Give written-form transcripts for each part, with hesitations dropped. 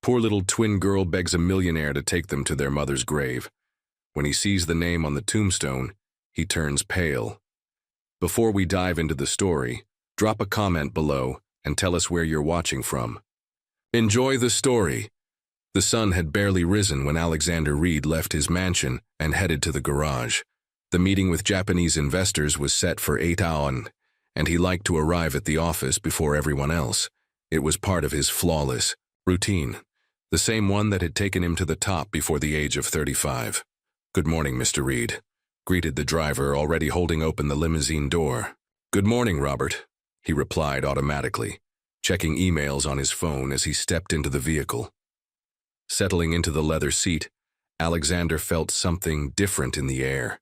Poor little twin girl begs a millionaire to take them to their mother's grave. When he sees the name on the tombstone, he turns pale. Before we dive into the story, drop a comment below and tell us where you're watching from. Enjoy the story. The sun had barely risen when Alexander Reed left his mansion and headed to the garage. The meeting with Japanese investors was set for 8 hours, and he liked to arrive at the office before everyone else. It was part of his flawless routine, the same one that had taken him to the top before the age of 35. "Good morning, Mr. Reed," greeted the driver, already holding open the limousine door. "Good morning, Robert," he replied automatically, checking emails on his phone as he stepped into the vehicle. Settling into the leather seat, Alexander felt something different in the air.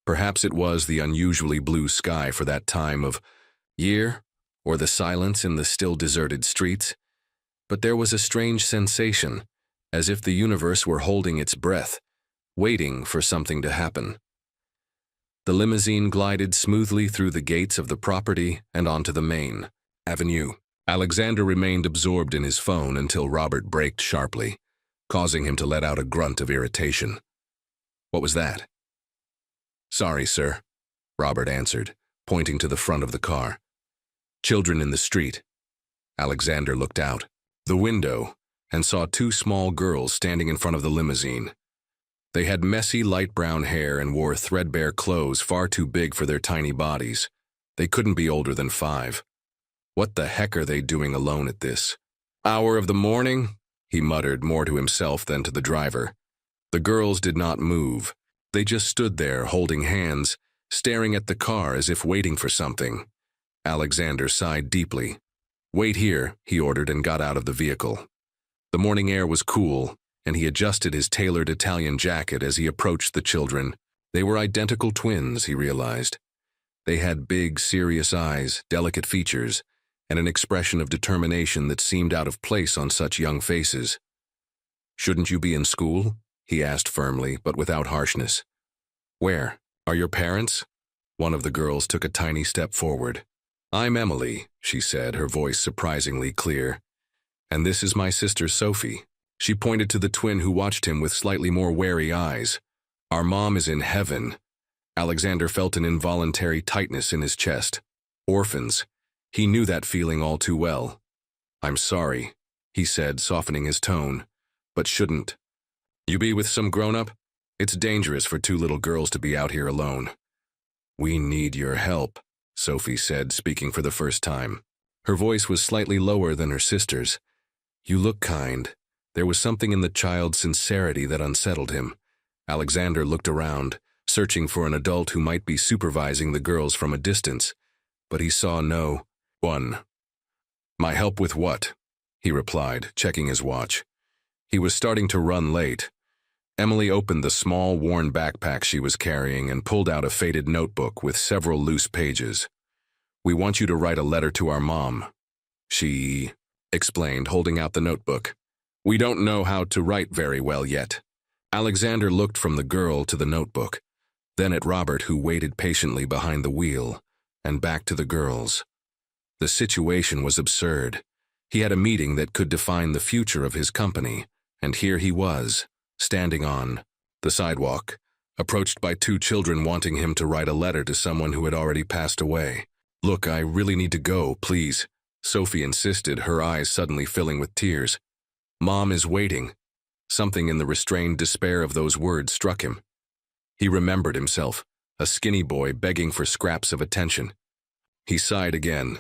Perhaps it was the unusually blue sky for that time of year, or the silence in the still deserted streets, but there was a strange sensation, as if the universe were holding its breath, waiting for something to happen. The limousine glided smoothly through the gates of the property and onto the main avenue. Alexander remained absorbed in his phone until Robert braked sharply, causing him to let out a grunt of irritation. "What was that?" "Sorry, sir," Robert answered, pointing to the front of the car. "Children in the street." Alexander looked out the window and saw two small girls standing in front of the limousine. They had messy light brown hair and wore threadbare clothes far too big for their tiny bodies. They couldn't be older than 5. "What the heck are they doing alone at this hour of the morning?" he muttered, more to himself than to the driver. The girls did not move. They just stood there, holding hands, staring at the car as if waiting for something. Alexander sighed deeply. "Wait here," he ordered, and got out of the vehicle. The morning air was cool, and he adjusted his tailored Italian jacket as he approached the children. They were identical twins, he realized. They had big, serious eyes, delicate features, and an expression of determination that seemed out of place on such young faces. "Shouldn't you be in school?" he asked firmly, but without harshness. "Where? Are your parents?" One of the girls took a tiny step forward. "I'm Emily," she said, her voice surprisingly clear. "And this is my sister Sophie." She pointed to the twin who watched him with slightly more wary eyes. "Our mom is in heaven." Alexander felt an involuntary tightness in his chest. Orphans. He knew that feeling all too well. "I'm sorry," he said, softening his tone. "But shouldn't you be with some grown-up? It's dangerous for 2 little girls to be out here alone." "We need your help," Sophie said, speaking for the first time. Her voice was slightly lower than her sister's. "You look kind." There was something in the child's sincerity that unsettled him. Alexander looked around, searching for an adult who might be supervising the girls from a distance, but he saw no one. "My help with what?" he replied, checking his watch. He was starting to run late. Emily opened the small, worn backpack she was carrying and pulled out a faded notebook with several loose pages. "We want you to write a letter to our mom," she explained, holding out the notebook. "We don't know how to write very well yet." Alexander looked from the girl to the notebook, then at Robert, who waited patiently behind the wheel, and back to the girls. The situation was absurd. He had a meeting that could define the future of his company, and here he was, standing on the sidewalk, approached by 2 children wanting him to write a letter to someone who had already passed away. "Look, I really need to go, please," Sophie insisted, her eyes suddenly filling with tears. "Mom is waiting." Something in the restrained despair of those words struck him. He remembered himself, a skinny boy begging for scraps of attention. He sighed again.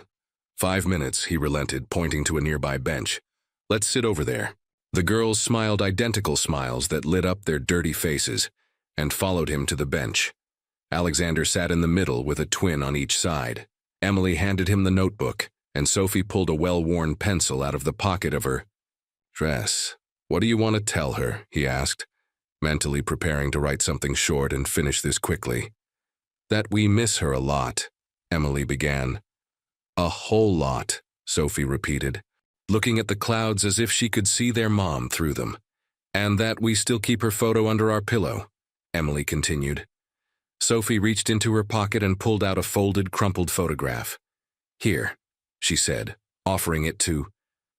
5 minutes, he relented, pointing to a nearby bench. "Let's sit over there." The girls smiled identical smiles that lit up their dirty faces, and followed him to the bench. Alexander sat in the middle with a twin on each side. Emily handed him the notebook, and Sophie pulled a well-worn pencil out of the pocket of her dress. "What do you want to tell her?" he asked, mentally preparing to write something short and finish this quickly. "That we miss her a lot," Emily began. "A whole lot," Sophie repeated, looking at the clouds as if she could see their mom through them. "And that we still keep her photo under our pillow," Emily continued. Sophie reached into her pocket and pulled out a folded, crumpled photograph. "Here," she said, offering it to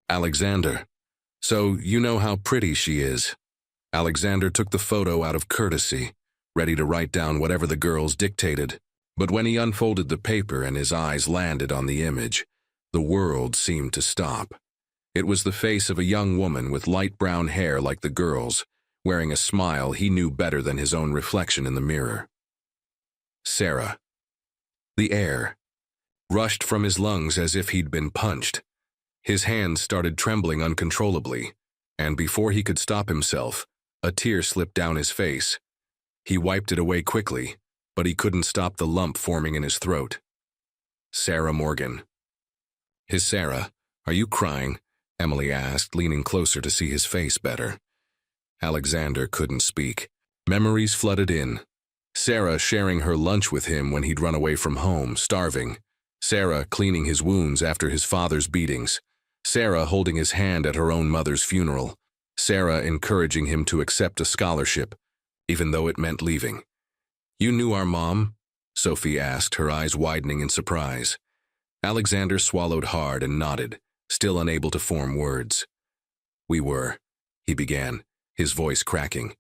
Alexander. So you know how pretty she is. Alexander took the photo out of courtesy, ready to write down whatever the girls dictated. But when he unfolded the paper and his eyes landed on the image, the world seemed to stop. It was the face of a young woman with light brown hair like the girls, wearing a smile he knew better than his own reflection in the mirror. Sarah. The air rushed from his lungs as if he'd been punched. His hands started trembling uncontrollably, and before he could stop himself, a tear slipped down his face. He wiped it away quickly, but he couldn't stop the lump forming in his throat. Sarah Morgan. "Is Sarah, are you crying?" Emily asked, leaning closer to see his face better. Alexander couldn't speak. Memories flooded in. Sarah sharing her lunch with him when he'd run away from home, starving. Sarah cleaning his wounds after his father's beatings. Sarah holding his hand at her own mother's funeral. Sarah encouraging him to accept a scholarship, even though it meant leaving. "You knew our mom?" Sophie asked, her eyes widening in surprise. Alexander swallowed hard and nodded, still unable to form words. "We were," he began, his voice cracking.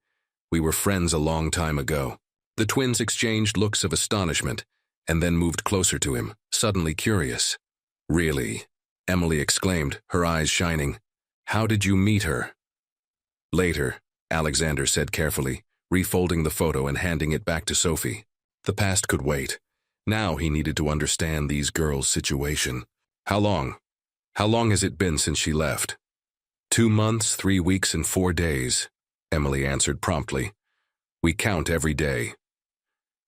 "We were friends a long time ago." The twins exchanged looks of astonishment, and then moved closer to him, suddenly curious. "Really?" Emily exclaimed, her eyes shining. "How did you meet her?" "Later," Alexander said carefully, refolding the photo and handing it back to Sophie. The past could wait. Now he needed to understand these girls' situation. How long has it been since she left?" 2 months, 3 weeks, and 4 days, Emily answered promptly. "We count every day."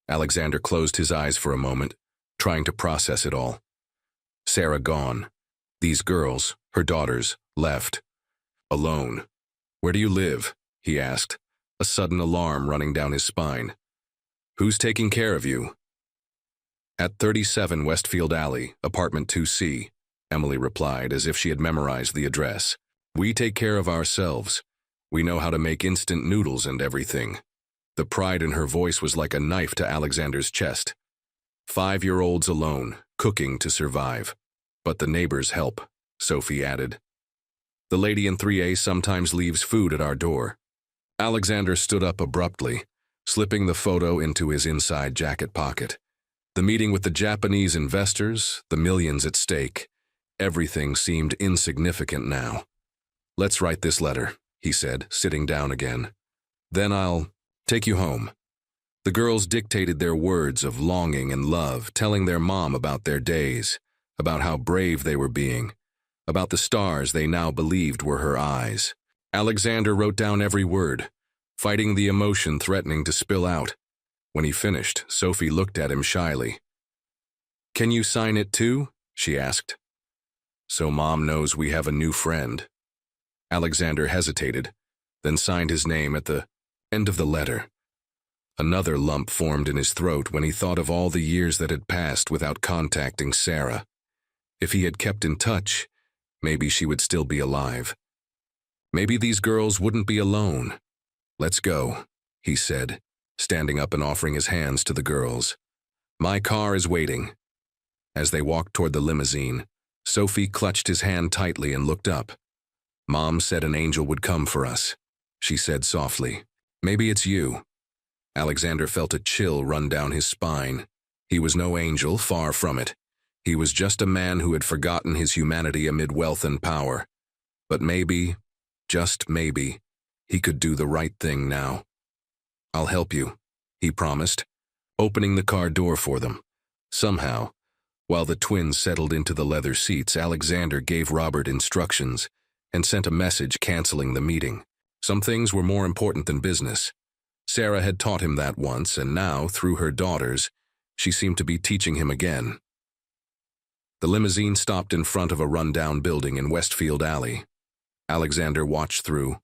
Alexander closed his eyes for a moment, trying to process it all. Sarah gone. These girls, her daughters, left. Alone. "Where do you live?" he asked, a sudden alarm running down his spine. "Who's taking care of you?" "At 37 Westfield Alley, apartment 2C, Emily replied as if she had memorized the address. "We take care of ourselves. We know how to make instant noodles and everything." The pride in her voice was like a knife to Alexander's chest. 5-year-olds alone, cooking to survive. "But the neighbors help," Sophie added. "The lady in 3A sometimes leaves food at our door." Alexander stood up abruptly, slipping the photo into his inside jacket pocket. The meeting with the Japanese investors, the millions at stake, everything seemed insignificant now. "Let's write this letter," he said, sitting down again. "Then I'll take you home." The girls dictated their words of longing and love, telling their mom about their days, about how brave they were being, about the stars they now believed were her eyes. Alexander wrote down every word, fighting the emotion threatening to spill out. When he finished, Sophie looked at him shyly. "Can you sign it too?" she asked. "So Mom knows we have a new friend." Alexander hesitated, then signed his name at the end of the letter. Another lump formed in his throat when he thought of all the years that had passed without contacting Sarah. If he had kept in touch, maybe she would still be alive. Maybe these girls wouldn't be alone. "Let's go," he said, standing up and offering his hands to the girls. "My car is waiting." As they walked toward the limousine, Sophie clutched his hand tightly and looked up. "Mom said an angel would come for us," she said softly. "Maybe it's you." Alexander felt a chill run down his spine. He was no angel, far from it. He was just a man who had forgotten his humanity amid wealth and power. But maybe, just maybe, he could do the right thing now. "I'll help you," he promised, opening the car door for them. Somehow, while the twins settled into the leather seats, Alexander gave Robert instructions and sent a message canceling the meeting. Some things were more important than business. Sarah had taught him that once, and now, through her daughters, she seemed to be teaching him again. The limousine stopped in front of a rundown building in Westfield Alley. Alexander watched through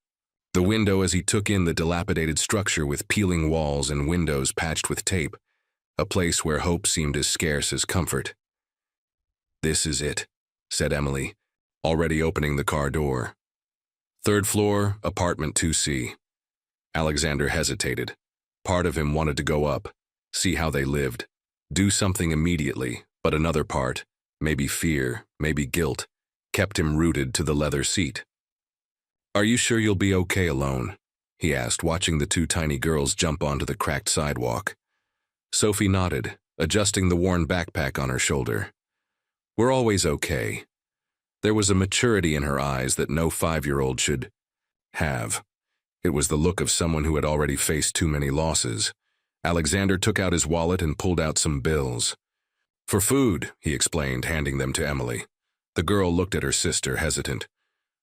the window as he took in the dilapidated structure with peeling walls and windows patched with tape, a place where hope seemed as scarce as comfort. "This is it," said Emily, already opening the car door. "3rd floor, apartment 2C. Alexander hesitated. Part of him wanted to go up, see how they lived, do something immediately, but another part, maybe fear, maybe guilt, kept him rooted to the leather seat. Are you sure you'll be okay alone? He asked, watching the two tiny girls jump onto the cracked sidewalk. Sophie nodded, adjusting the worn backpack on her shoulder. We're always okay. There was a maturity in her eyes that no 5-year-old should have. It was the look of someone who had already faced too many losses. Alexander took out his wallet and pulled out some bills. For food, he explained, handing them to Emily. The girl looked at her sister, hesitant.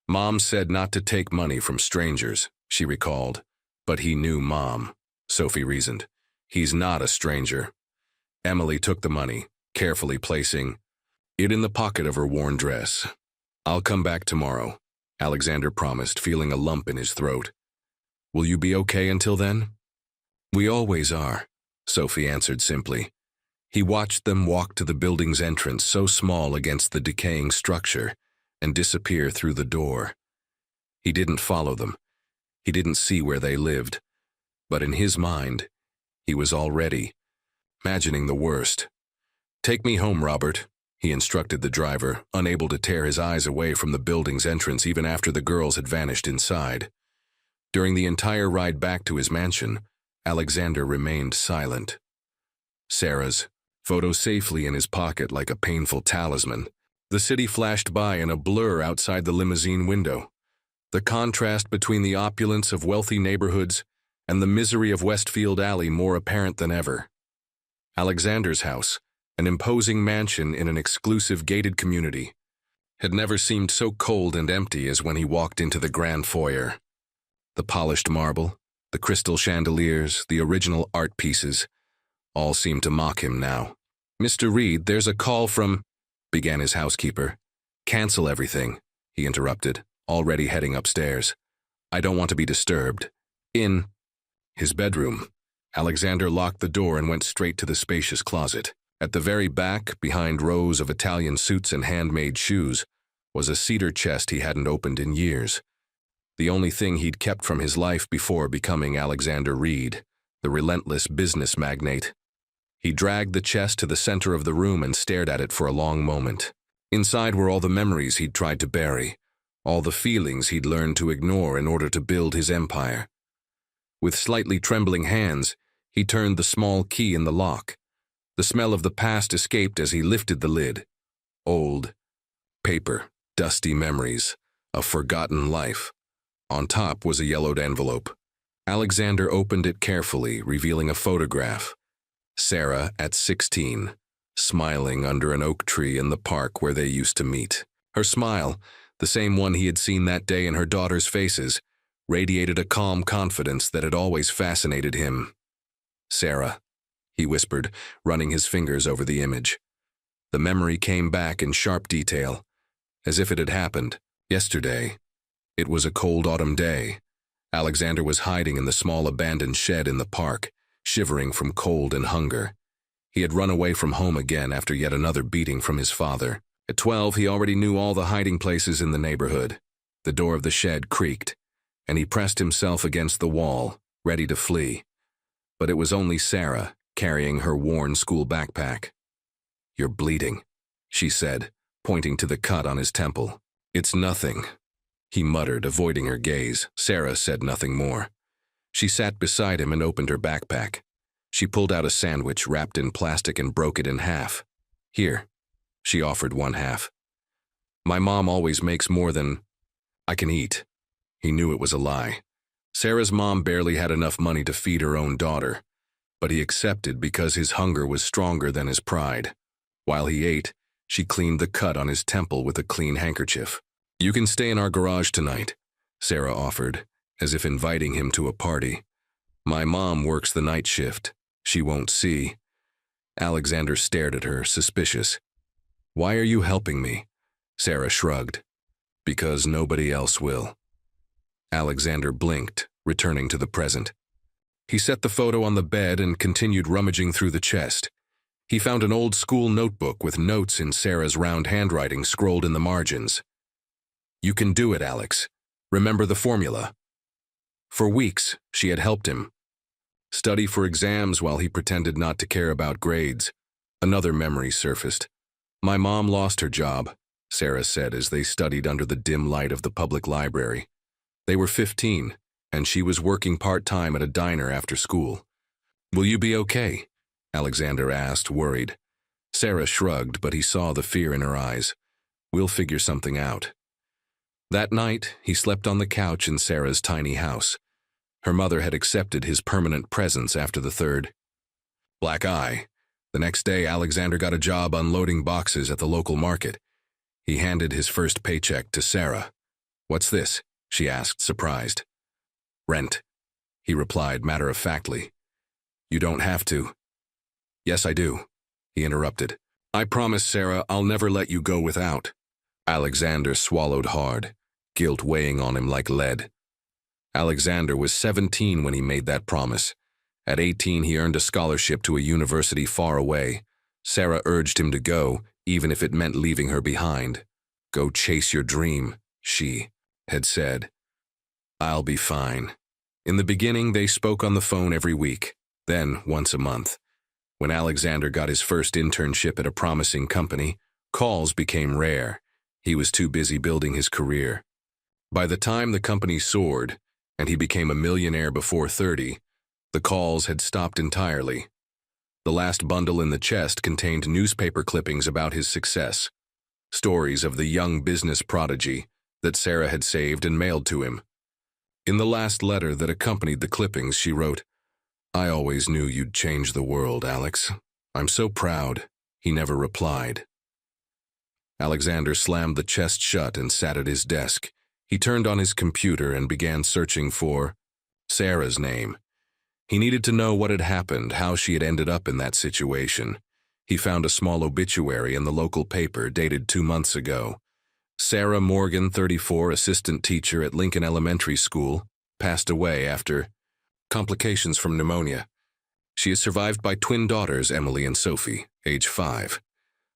Mom said not to take money from strangers, she recalled. But he knew Mom, Sophie reasoned. He's not a stranger. Emily took the money, carefully placing it in the pocket of her worn dress. I'll come back tomorrow, Alexander promised, feeling a lump in his throat. Will you be okay until then? We always are, Sophie answered simply. He watched them walk to the building's entrance, so small against the decaying structure, and disappear through the door. He didn't follow them. He didn't see where they lived. But in his mind, he was already imagining the worst. Take me home, Robert, he instructed the driver, unable to tear his eyes away from the building's entrance even after the girls had vanished inside. During the entire ride back to his mansion, Alexander remained silent. Sarah's photo safely in his pocket like a painful talisman. The city flashed by in a blur outside the limousine window. The contrast between the opulence of wealthy neighborhoods and the misery of Westfield Alley more apparent than ever. Alexander's house, an imposing mansion in an exclusive gated community, had never seemed so cold and empty as when he walked into the grand foyer. The polished marble, the crystal chandeliers, the original art pieces, all seemed to mock him now. Mr. Reed, there's a call from, began his housekeeper. Cancel everything, he interrupted, already heading upstairs. I don't want to be disturbed. In his bedroom, Alexander locked the door and went straight to the spacious closet. At the very back, behind rows of Italian suits and handmade shoes, was a cedar chest he hadn't opened in years. The only thing he'd kept from his life before becoming Alexander Reed, the relentless business magnate. He dragged the chest to the center of the room and stared at it for a long moment. Inside were all the memories he'd tried to bury, all the feelings he'd learned to ignore in order to build his empire. With slightly trembling hands, he turned the small key in the lock. The smell of the past escaped as he lifted the lid. Old paper, dusty memories, a forgotten life. On top was a yellowed envelope. Alexander opened it carefully, revealing a photograph. Sarah at 16, smiling under an oak tree in the park where they used to meet. Her smile, the same one he had seen that day in her daughter's faces, radiated a calm confidence that had always fascinated him. Sarah, he whispered, running his fingers over the image. The memory came back in sharp detail, as if it had happened yesterday. It was a cold autumn day. Alexander was hiding in the small abandoned shed in the park, shivering from cold and hunger. He had run away from home again after yet another beating from his father. At 12, he already knew all the hiding places in the neighborhood. The door of the shed creaked, and he pressed himself against the wall, ready to flee. But it was only Sarah, carrying her worn school backpack. You're bleeding, she said, pointing to the cut on his temple. It's nothing, he muttered, avoiding her gaze. Sarah said nothing more. She sat beside him and opened her backpack. She pulled out a sandwich wrapped in plastic and broke it in half. Here, she offered one half. My mom always makes more than I can eat. He knew it was a lie. Sarah's mom barely had enough money to feed her own daughter, but he accepted because his hunger was stronger than his pride. While he ate, she cleaned the cut on his temple with a clean handkerchief. You can stay in our garage tonight, Sarah offered, as if inviting him to a party. My mom works the night shift. She won't see. Alexander stared at her, suspicious. Why are you helping me? Sarah shrugged. Because nobody else will. Alexander blinked, returning to the present. He set the photo on the bed and continued rummaging through the chest. He found an old school notebook with notes in Sarah's round handwriting scrolled in the margins. You can do it, Alex. Remember the formula. For weeks, she had helped him. Study for exams while he pretended not to care about grades. Another memory surfaced. My mom lost her job, Sarah said as they studied under the dim light of the public library. They were 15, and she was working part-time at a diner after school. "Will you be okay?" Alexander asked, worried. Sarah shrugged, but he saw the fear in her eyes. "We'll figure something out." That night, he slept on the couch in Sarah's tiny house. Her mother had accepted his permanent presence after the third black eye. The next day, Alexander got a job unloading boxes at the local market. He handed his first paycheck to Sarah. "What's this?" she asked, surprised. "Rent," he replied matter-of-factly. "You don't have to." "Yes, I do," he interrupted. "I promise, Sarah, I'll never let you go without." Alexander swallowed hard, guilt weighing on him like lead. Alexander was 17 when he made that promise. At 18, he earned a scholarship to a university far away. Sarah urged him to go, even if it meant leaving her behind. "Go chase your dream," she had said. "I'll be fine." In the beginning, they spoke on the phone every week, then once a month. When Alexander got his first internship at a promising company, calls became rare. He was too busy building his career. By the time the company soared, and he became a millionaire before 30, the calls had stopped entirely. The last bundle in the chest contained newspaper clippings about his success, stories of the young business prodigy that Sarah had saved and mailed to him. In the last letter that accompanied the clippings, she wrote, "I always knew you'd change the world, Alex. I'm so proud." He never replied. Alexander slammed the chest shut and sat at his desk. He turned on his computer and began searching for Sarah's name. He needed to know what had happened, how she had ended up in that situation. He found a small obituary in the local paper dated 2 months ago. Sarah Morgan, 34, assistant teacher at Lincoln Elementary School, passed away after complications from pneumonia. She is survived by twin daughters, Emily and Sophie, age 5.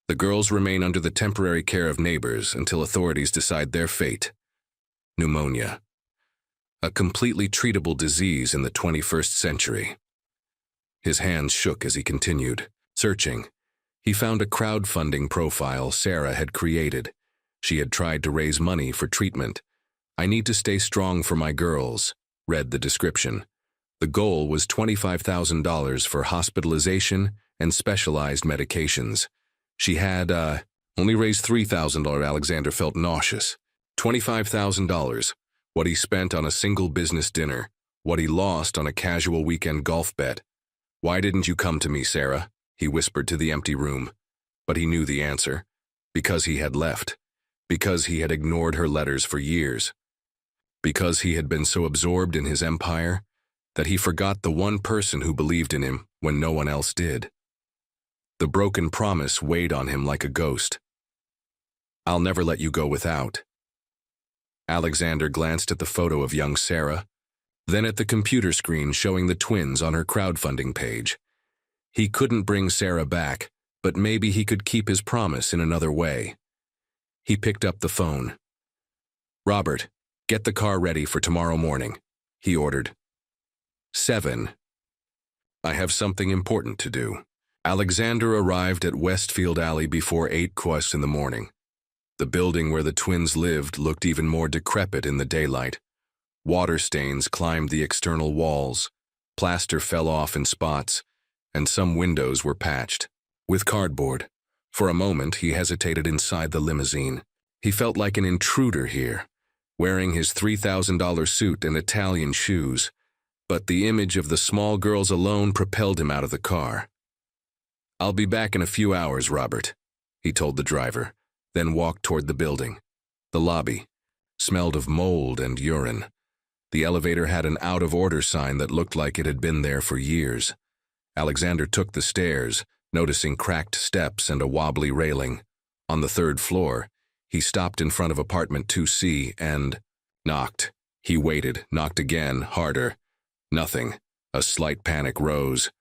The girls remain under the temporary care of neighbors until authorities decide their fate. Pneumonia. A completely treatable disease in the 21st century. His hands shook as he continued. Searching, he found a crowdfunding profile Sarah had created. She had tried to raise money for treatment. "I need to stay strong for my girls," read the description. The goal was $25,000 for hospitalization and specialized medications. She had, only raised $3,000. Alexander felt nauseous. $25,000. What he spent on a single business dinner, what he lost on a casual weekend golf bet. "Why didn't you come to me, Sarah?" he whispered to the empty room. But he knew the answer. Because he had left. Because he had ignored her letters for years. Because he had been so absorbed in his empire that he forgot the one person who believed in him when no one else did. The broken promise weighed on him like a ghost. "I'll never let you go without." Alexander glanced at the photo of young Sarah, then at the computer screen showing the twins on her crowdfunding page. He couldn't bring Sarah back, but maybe he could keep his promise in another way. He picked up the phone. "Robert, get the car ready for tomorrow morning," he ordered. 7. "I have something important to do." Alexander arrived at Westfield Alley before 8 in the morning. The building where the twins lived looked even more decrepit in the daylight. Water stains climbed the external walls, plaster fell off in spots, and some windows were patched with cardboard. For a moment, he hesitated inside the limousine. He felt like an intruder here, wearing his $3,000 suit and Italian shoes, but the image of the small girls alone propelled him out of the car. "I'll be back in a few hours, Robert," he told the driver, then walked toward the building. The lobby smelled of mold and urine. The elevator had an out-of-order sign that looked like it had been there for years. Alexander took the stairs, noticing cracked steps and a wobbly railing. On the 3rd floor, he stopped in front of apartment 2C and knocked. He waited, knocked again, harder. Nothing. A slight panic rose.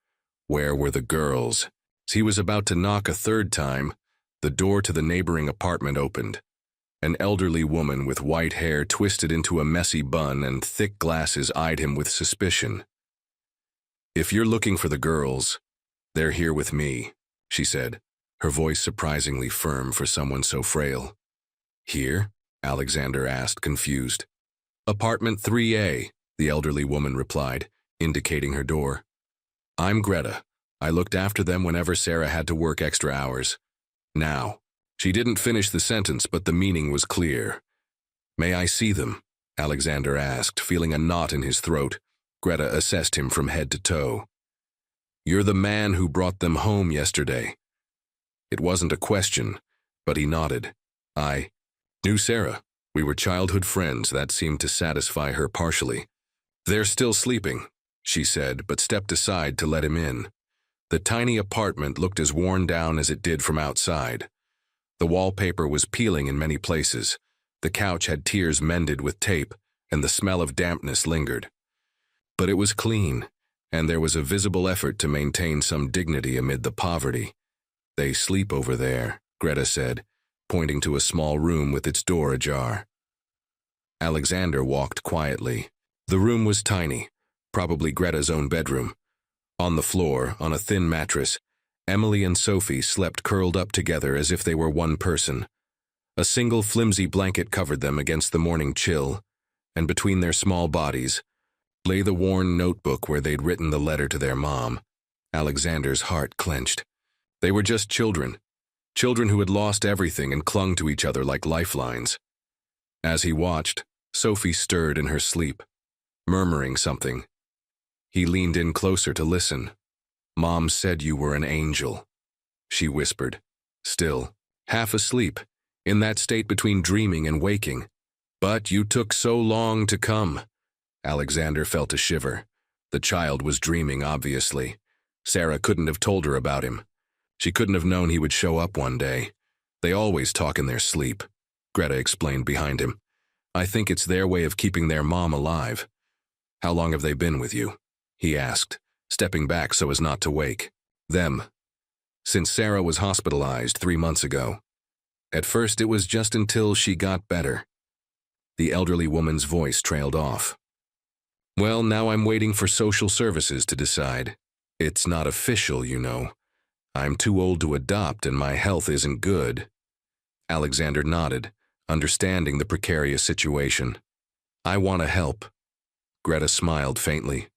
Where were the girls? As he was about to knock a 3rd time, the door to the neighboring apartment opened. An elderly woman with white hair twisted into a messy bun and thick glasses eyed him with suspicion. "If you're looking for the girls, they're here with me," she said, her voice surprisingly firm for someone so frail. "Here?" Alexander asked, confused. Apartment 3A, the elderly woman replied, indicating her door. I'm Greta. I looked after them whenever Sarah had to work extra hours. Now. She didn't finish the sentence, but the meaning was clear. May I see them? Alexander asked, feeling a knot in his throat. Greta assessed him from head to toe. You're the man who brought them home yesterday. It wasn't a question, but he nodded. I knew Sarah. We were childhood friends. That seemed to satisfy her partially. They're still sleeping, she said, but stepped aside to let him in. The tiny apartment looked as worn down as it did from outside. The wallpaper was peeling in many places. The couch had tears mended with tape, and the smell of dampness lingered. But it was clean, and there was a visible effort to maintain some dignity amid the poverty. They sleep over there, Greta said, pointing to a small room with its door ajar. Alexander walked quietly. The room was tiny, probably Greta's own bedroom. On the floor, on a thin mattress, Emily and Sophie slept curled up together as if they were one person. A single flimsy blanket covered them against the morning chill, and between their small bodies lay the worn notebook where they'd written the letter to their mom. Alexander's heart clenched. They were just children who had lost everything and clung to each other like lifelines. As he watched, Sophie stirred in her sleep, murmuring something. He leaned in closer to listen. Mom said you were an angel, she whispered, still, half asleep, in that state between dreaming and waking. But you took so long to come. Alexander felt a shiver. The child was dreaming, obviously. Sarah couldn't have told her about him. She couldn't have known he would show up one day. They always talk in their sleep, Greta explained behind him. I think it's their way of keeping their mom alive. How long have they been with you? He asked, stepping back so as not to wake. Them. Since Sarah was hospitalized 3 months ago. At first it was just until she got better. The elderly woman's voice trailed off. Well, now I'm waiting for social services to decide. It's not official, you know. I'm too old to adopt and my health isn't good. Alexander nodded, understanding the precarious situation. I want to help. Greta smiled faintly.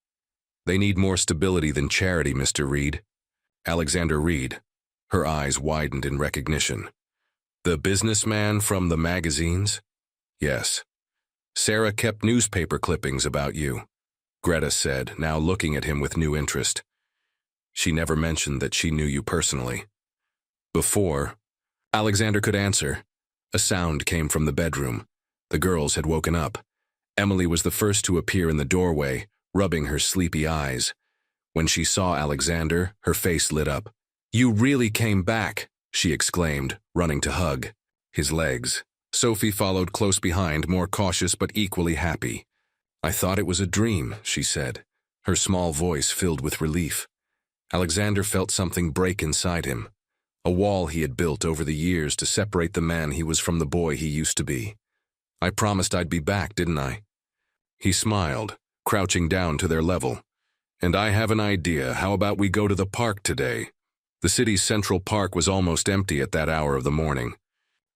They need more stability than charity, Mr. Reed. Alexander Reed. Her eyes widened in recognition. The businessman from the magazines? Yes. Sarah kept newspaper clippings about you, Greta said, now looking at him with new interest. She never mentioned that she knew you personally. Before Alexander could answer, a sound came from the bedroom. The girls had woken up. Emily was the first to appear in the doorway, rubbing her sleepy eyes. When she saw Alexander, her face lit up. You really came back, she exclaimed, running to hug his legs. Sophie followed close behind, more cautious but equally happy. I thought it was a dream, she said, her small voice filled with relief. Alexander felt something break inside him, a wall he had built over the years to separate the man he was from the boy he used to be. I promised I'd be back, didn't I? He smiled, crouching down to their level. And I have an idea. How about we go to the park today? The city's Central Park was almost empty at that hour of the morning.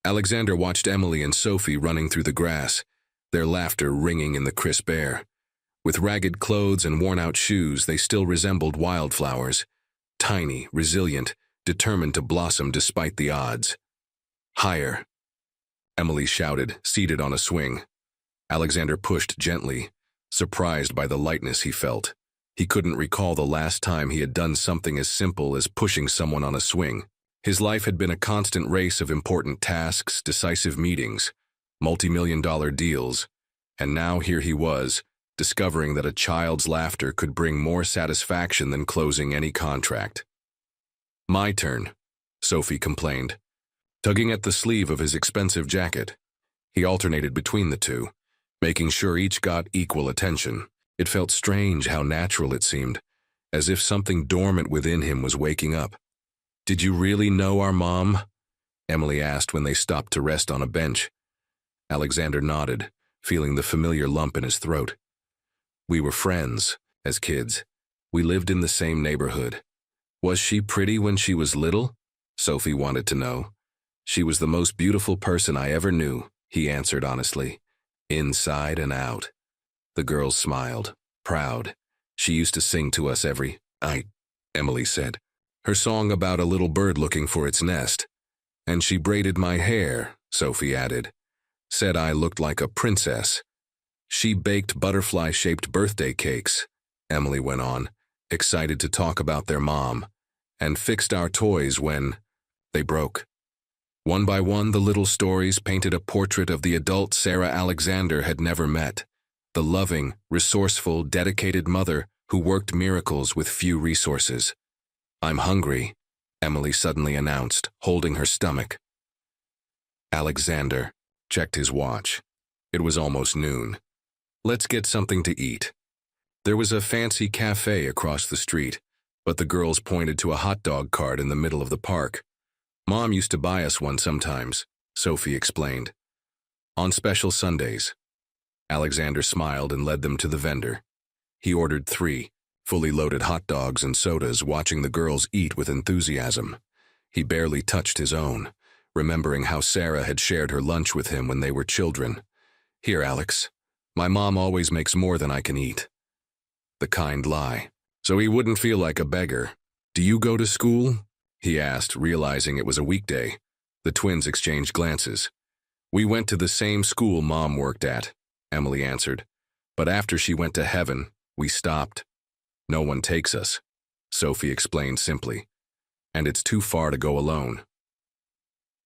Alexander watched Emily and Sophie running through the grass, their laughter ringing in the crisp air. With ragged clothes and worn-out shoes, they still resembled wildflowers, tiny, resilient, determined to blossom despite the odds. Higher, Emily shouted, seated on a swing. Alexander pushed gently, surprised by the lightness he felt. He couldn't recall the last time he had done something as simple as pushing someone on a swing. His life had been a constant race of important tasks, decisive meetings, multi-million-dollar deals, and now here he was, discovering that a child's laughter could bring more satisfaction than closing any contract. My turn, Sophie complained, tugging at the sleeve of his expensive jacket. He alternated between the two, making sure each got equal attention. It felt strange how natural it seemed, as if something dormant within him was waking up. Did you really know our mom? Emily asked when they stopped to rest on a bench. Alexander nodded, feeling the familiar lump in his throat. We were friends, as kids. We lived in the same neighborhood. Was she pretty when she was little? Sophie wanted to know. She was the most beautiful person I ever knew, he answered honestly. inside and out. The girls smiled, proud. She used to sing to us every night, Emily said. Her song about a little bird looking for its nest. And she braided my hair, Sophie added. Said I looked like a princess. She baked butterfly-shaped birthday cakes, Emily went on, excited to talk about their mom, and fixed our toys when they broke. One by one, the little stories painted a portrait of the adult Sarah Alexander had never met, the loving, resourceful, dedicated mother who worked miracles with few resources. I'm hungry, Emily suddenly announced, holding her stomach. Alexander checked his watch. It was almost noon. Let's get something to eat. There was a fancy cafe across the street, but the girls pointed to a hot dog cart in the middle of the park. Mom used to buy us one sometimes, Sophie explained. On special Sundays. Alexander smiled and led them to the vendor. He ordered 3 fully loaded hot dogs and sodas, watching the girls eat with enthusiasm. He barely touched his own, remembering how Sarah had shared her lunch with him when they were children. Here, Alex. My mom always makes more than I can eat. The kind lie. So he wouldn't feel like a beggar. Do you go to school? He asked, realizing it was a weekday. The twins exchanged glances. We went to the same school Mom worked at, Emily answered. But after she went to heaven, we stopped. No one takes us, Sophie explained simply. And it's too far to go alone.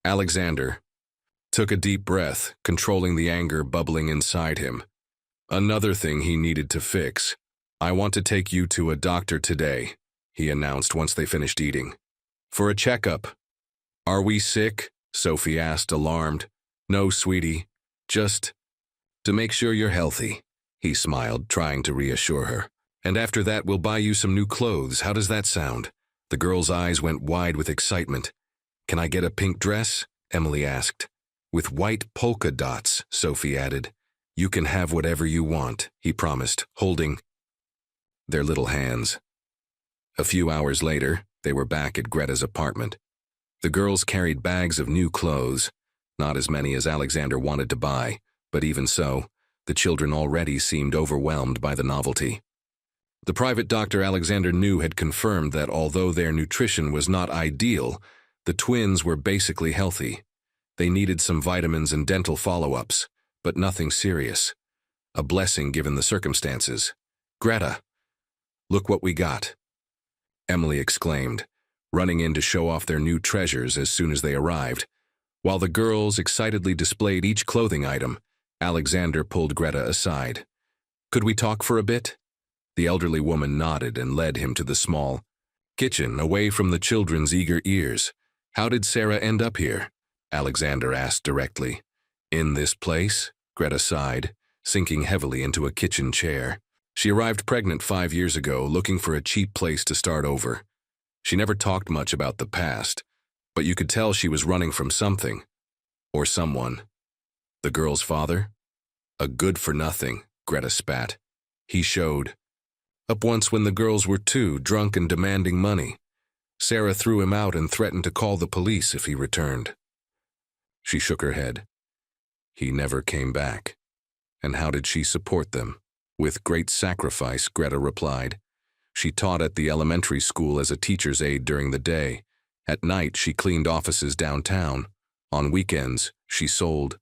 Alexander took a deep breath, controlling the anger bubbling inside him. Another thing he needed to fix. I want to take you to a doctor today, he announced once they finished eating. For a checkup. Are we sick? Sophie asked, alarmed. No, sweetie. Just to make sure you're healthy, he smiled, trying to reassure her. And after that, we'll buy you some new clothes. How does that sound? The girl's eyes went wide with excitement. Can I get a pink dress? Emily asked. With white polka dots, Sophie added. You can have whatever you want, he promised, holding their little hands. A few hours later, they were back at Greta's apartment. The girls carried bags of new clothes, not as many as Alexander wanted to buy, but even so, the children already seemed overwhelmed by the novelty. The private doctor Alexander knew had confirmed that although their nutrition was not ideal, the twins were basically healthy. They needed some vitamins and dental follow-ups, but nothing serious. A blessing given the circumstances. Greta, look what we got, Emily exclaimed, running in to show off their new treasures as soon as they arrived. While the girls excitedly displayed each clothing item, Alexander pulled Greta aside. Could we talk for a bit? The elderly woman nodded and led him to the small kitchen, away from the children's eager ears. How did Sarah end up here? Alexander asked directly. In this place? Greta sighed, sinking heavily into a kitchen chair. She arrived pregnant 5 years ago, looking for a cheap place to start over. She never talked much about the past, but you could tell she was running from something. Or someone. The girl's father? A good-for-nothing, Greta spat. He showed up once when the girls were 2, drunk and demanding money. Sarah threw him out and threatened to call the police if he returned. She shook her head. He never came back. And how did she support them? With great sacrifice, Greta replied. She taught at the elementary school as a teacher's aide during the day. At night, she cleaned offices downtown. On weekends, she sold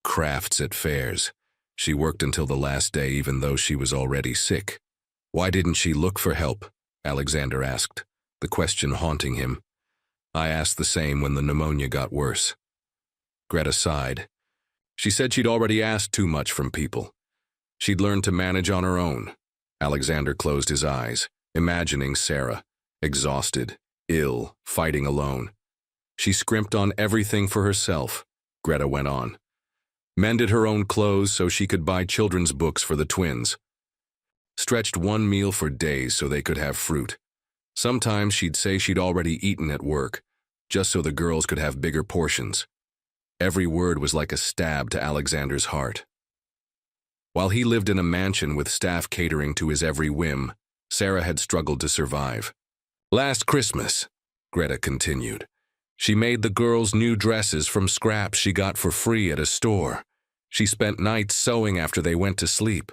crafts at fairs. She worked until the last day even though she was already sick. Why didn't she look for help? Alexander asked, the question haunting him. I asked the same when the pneumonia got worse. Greta sighed. She said she'd already asked too much from people. She'd learned to manage on her own. Alexander closed his eyes, imagining Sarah, exhausted, ill, fighting alone. She scrimped on everything for herself, Greta went on. Mended her own clothes so she could buy children's books for the twins. Stretched one meal for days so they could have fruit. Sometimes she'd say she'd already eaten at work, just so the girls could have bigger portions. Every word was like a stab to Alexander's heart. While he lived in a mansion with staff catering to his every whim, Sarah had struggled to survive. Last Christmas, Greta continued, she made the girls new dresses from scraps she got for free at a store. She spent nights sewing after they went to sleep.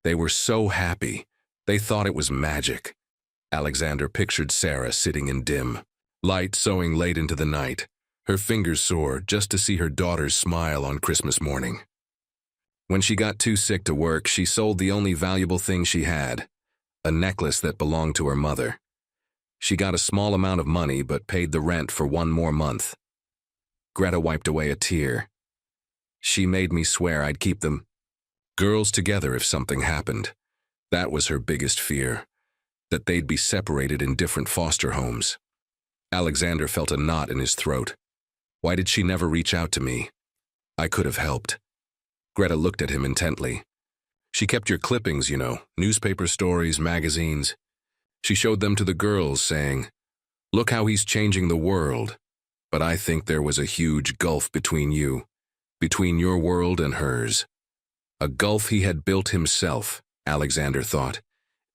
They were so happy. They thought it was magic. Alexander pictured Sarah sitting in dim light sewing late into the night, her fingers sore just to see her daughter's smile on Christmas morning. When she got too sick to work, she sold the only valuable thing she had, a necklace that belonged to her mother. She got a small amount of money but paid the rent for 1 more month. Greta wiped away a tear. She made me swear I'd keep them girls together if something happened. That was her biggest fear, that they'd be separated in different foster homes. Alexander felt a knot in his throat. Why did she never reach out to me? I could have helped. Greta looked at him intently. She kept your clippings, you know, newspaper stories, magazines. She showed them to the girls, saying, "Look how he's changing the world." But I think there was a huge gulf between you, between your world and hers. A gulf he had built himself, Alexander thought.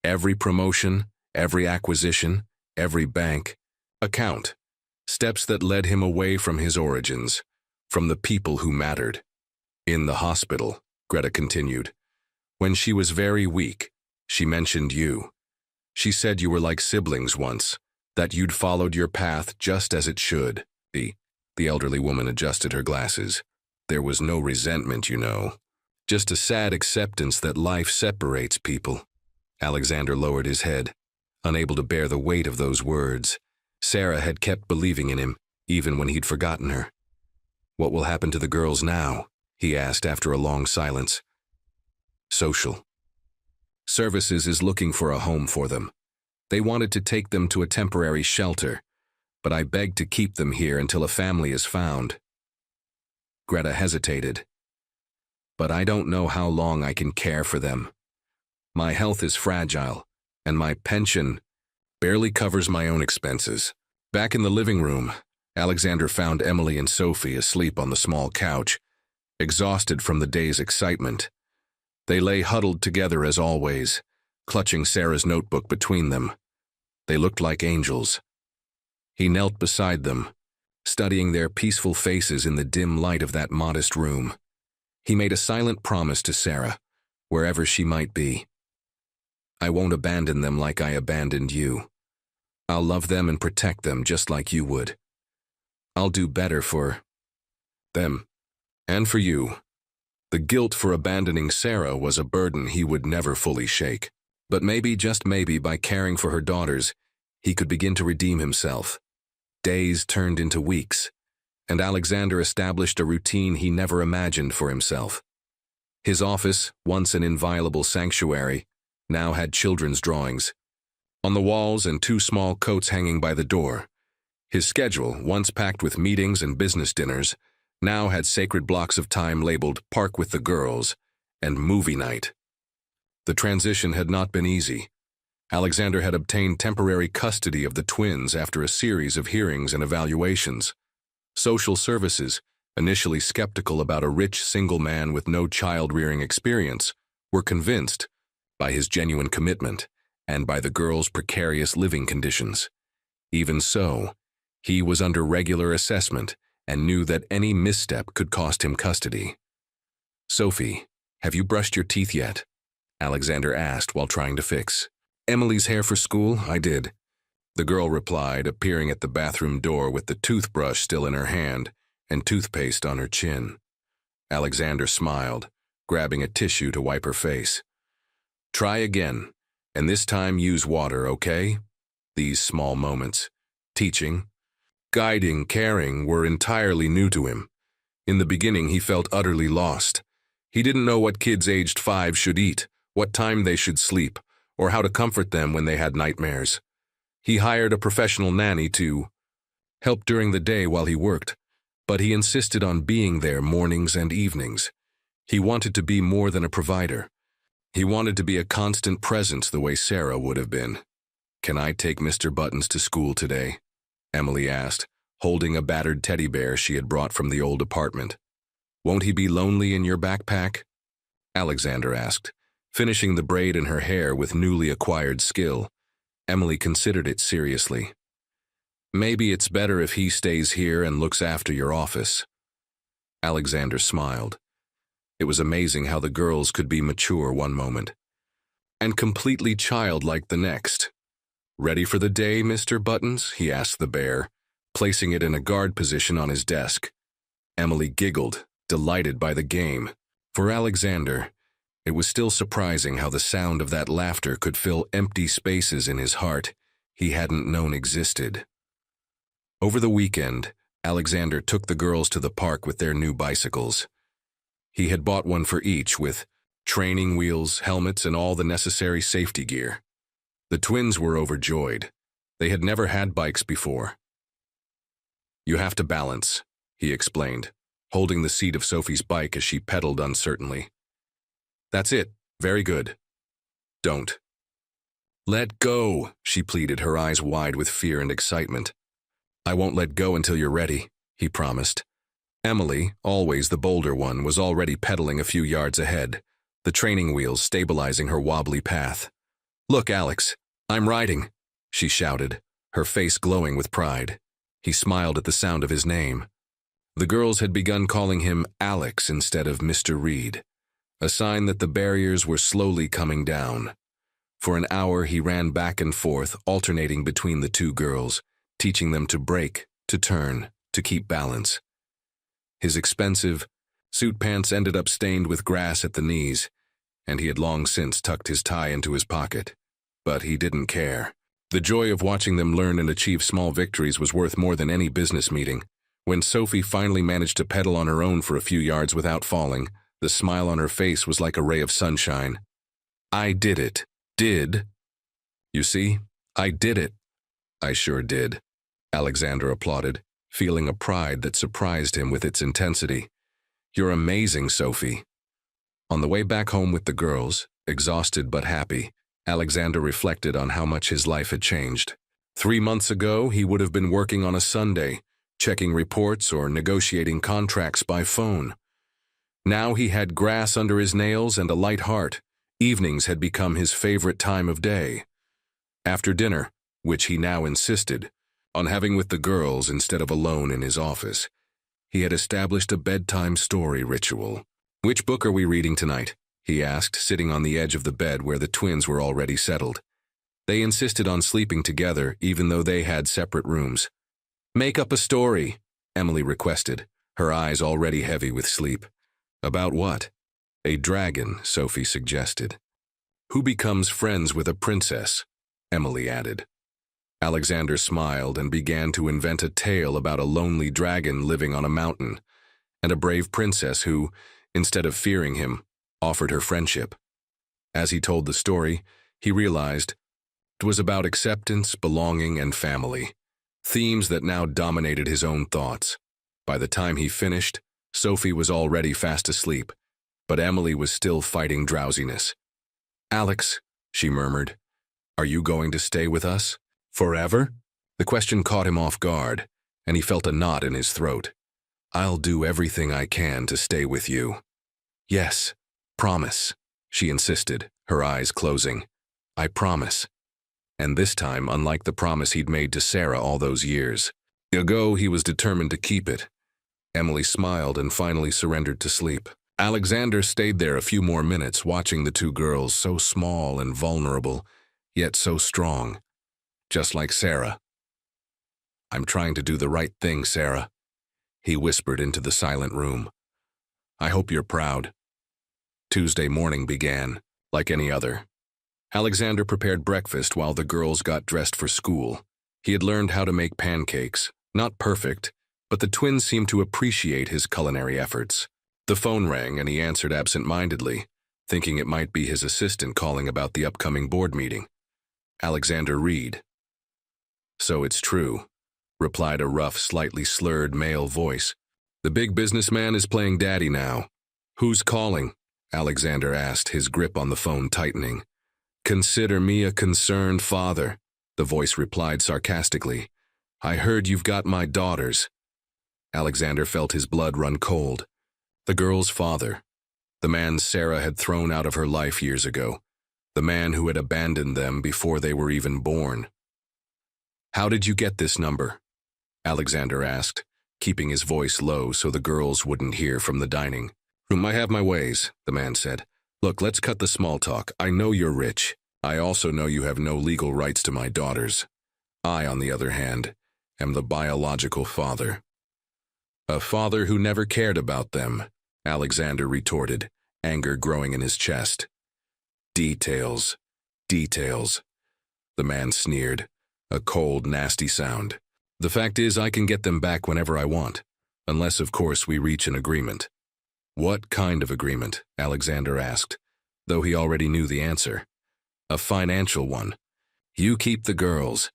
Every promotion, every acquisition, every bank account, steps that led him away from his origins, from the people who mattered. In the hospital, Greta continued, when she was very weak, she mentioned you. She said you were like siblings once, that you'd followed your path just as it should. The elderly woman adjusted her glasses. There was no resentment, you know. Just a sad acceptance that life separates people. Alexander lowered his head, unable to bear the weight of those words. Sarah had kept believing in him, even when he'd forgotten her. What will happen to the girls now? He asked after a long silence. Social Services is looking for a home for them. They wanted to take them to a temporary shelter, but I begged to keep them here until a family is found. Greta hesitated. But I don't know how long I can care for them. My health is fragile, and my pension barely covers my own expenses. Back in the living room, Alexander found Emily and Sophie asleep on the small couch, exhausted from the day's excitement. They lay huddled together as always, clutching Sarah's notebook between them. They looked like angels. He knelt beside them, studying their peaceful faces in the dim light of that modest room. He made a silent promise to Sarah, wherever she might be. I won't abandon them like I abandoned you. I'll love them and protect them just like you would. I'll do better for them and for you. The guilt for abandoning Sarah was a burden he would never fully shake. But maybe, just maybe, by caring for her daughters, he could begin to redeem himself. Days turned into weeks, and Alexander established a routine he never imagined for himself. His office, once an inviolable sanctuary, now had children's drawings on the walls and 2 small coats hanging by the door. His schedule, once packed with meetings and business dinners, now had sacred blocks of time labeled Park with the Girls and Movie Night. The transition had not been easy. Alexander had obtained temporary custody of the twins after a series of hearings and evaluations. Social services, initially skeptical about a rich single man with no child-rearing experience, were convinced by his genuine commitment and by the girls' precarious living conditions. Even so, he was under regular assessment and knew that any misstep could cost him custody. "Sophie, have you brushed your teeth yet?" Alexander asked while trying to fix Emily's hair for school. "I did," the girl replied, appearing at the bathroom door with the toothbrush still in her hand and toothpaste on her chin. Alexander smiled, grabbing a tissue to wipe her face. "Try again, and this time use water, okay?" These small moments, teaching, guiding, caring, were entirely new to him. In the beginning, he felt utterly lost. He didn't know what kids aged 5 should eat, what time they should sleep, or how to comfort them when they had nightmares. He hired a professional nanny to help during the day while he worked, but he insisted on being there mornings and evenings. He wanted to be more than a provider. He wanted to be a constant presence the way Sarah would have been. "Can I take Mr. Buttons to school today?" Emily asked, holding a battered teddy bear she had brought from the old apartment. "Won't he be lonely in your backpack?" Alexander asked, finishing the braid in her hair with newly acquired skill. Emily considered it seriously. "Maybe it's better if he stays here and looks after your office." Alexander smiled. It was amazing how the girls could be mature one moment and completely childlike the next. "Ready for the day, Mr. Buttons?" he asked the bear, placing it in a guard position on his desk. Emily giggled, delighted by the game. For Alexander, it was still surprising how the sound of that laughter could fill empty spaces in his heart he hadn't known existed. Over the weekend, Alexander took the girls to the park with their new bicycles. He had bought one for each with training wheels, helmets, and all the necessary safety gear. The twins were overjoyed. They had never had bikes before. "You have to balance," he explained, holding the seat of Sophie's bike as she pedaled uncertainly. "That's it. Very good. Don't." "Let go," she pleaded, her eyes wide with fear and excitement. "I won't let go until you're ready," he promised. Emily, always the bolder one, was already pedaling a few yards ahead, the training wheels stabilizing her wobbly path. "Look, Alex, I'm riding," she shouted, her face glowing with pride. He smiled at the sound of his name. The girls had begun calling him Alex instead of Mr. Reed, a sign that the barriers were slowly coming down. For an hour he ran back and forth, alternating between the two girls, teaching them to brake, to turn, to keep balance. His expensive suit pants ended up stained with grass at the knees, and he had long since tucked his tie into his pocket. But he didn't care. The joy of watching them learn and achieve small victories was worth more than any business meeting. When Sophie finally managed to pedal on her own for a few yards without falling, the smile on her face was like a ray of sunshine. "I did it. Did? You see, I did it." "I sure did," Alexander applauded, feeling a pride that surprised him with its intensity. "You're amazing, Sophie." On the way back home with the girls, exhausted but happy, Alexander reflected on how much his life had changed. 3 months ago, he would have been working on a Sunday, checking reports or negotiating contracts by phone. Now he had grass under his nails and a light heart. Evenings had become his favorite time of day. After dinner, which he now insisted on having with the girls instead of alone in his office, he had established a bedtime story ritual. "Which book are we reading tonight?" he asked, sitting on the edge of the bed where the twins were already settled. They insisted on sleeping together, even though they had separate rooms. "Make up a story," Emily requested, her eyes already heavy with sleep. "About what?" "A dragon," Sophie suggested. "Who becomes friends with a princess," Emily added. Alexander smiled and began to invent a tale about a lonely dragon living on a mountain, and a brave princess who, instead of fearing him, offered her friendship. As he told the story, he realized it was about acceptance, belonging, and family, themes that now dominated his own thoughts. By the time he finished, Sophie was already fast asleep, but Emily was still fighting drowsiness. "Alex," she murmured, "are you going to stay with us? Forever?" The question caught him off guard, and he felt a knot in his throat. "I'll do everything I can to stay with you." "Yes, promise," she insisted, her eyes closing. "I promise." And this time, unlike the promise he'd made to Sarah all those years ago, he was determined to keep it. Emily smiled and finally surrendered to sleep. Alexander stayed there a few more minutes, watching the two girls, so small and vulnerable, yet so strong. Just like Sarah. "I'm trying to do the right thing, Sarah," he whispered into the silent room. "I hope you're proud." Tuesday morning began, like any other. Alexander prepared breakfast while the girls got dressed for school. He had learned how to make pancakes, not perfect, but the twins seemed to appreciate his culinary efforts. The phone rang and he answered absent-mindedly, thinking it might be his assistant calling about the upcoming board meeting. Alexander Reed. "So it's true," replied a rough, slightly slurred male voice. "The big businessman is playing daddy now." "Who's calling?" Alexander asked, his grip on the phone tightening. "Consider me a concerned father," the voice replied sarcastically. "I heard you've got my daughters." Alexander felt his blood run cold. The girl's father, the man Sarah had thrown out of her life years ago, the man who had abandoned them before they were even born. "How did you get this number?" Alexander asked, keeping his voice low so the girls wouldn't hear from the dining. I have my ways, the man said. Look, let's cut the small talk. I know you're rich. I also know you have no legal rights to my daughters. I, on the other hand, am the biological father. A father who never cared about them, Alexander retorted, anger growing in his chest. Details. Details. The man sneered, a cold, nasty sound. The fact is, I can get them back whenever I want, unless, of course, we reach an agreement. What kind of agreement? Alexander asked, though he already knew the answer. A financial one. You keep the girls.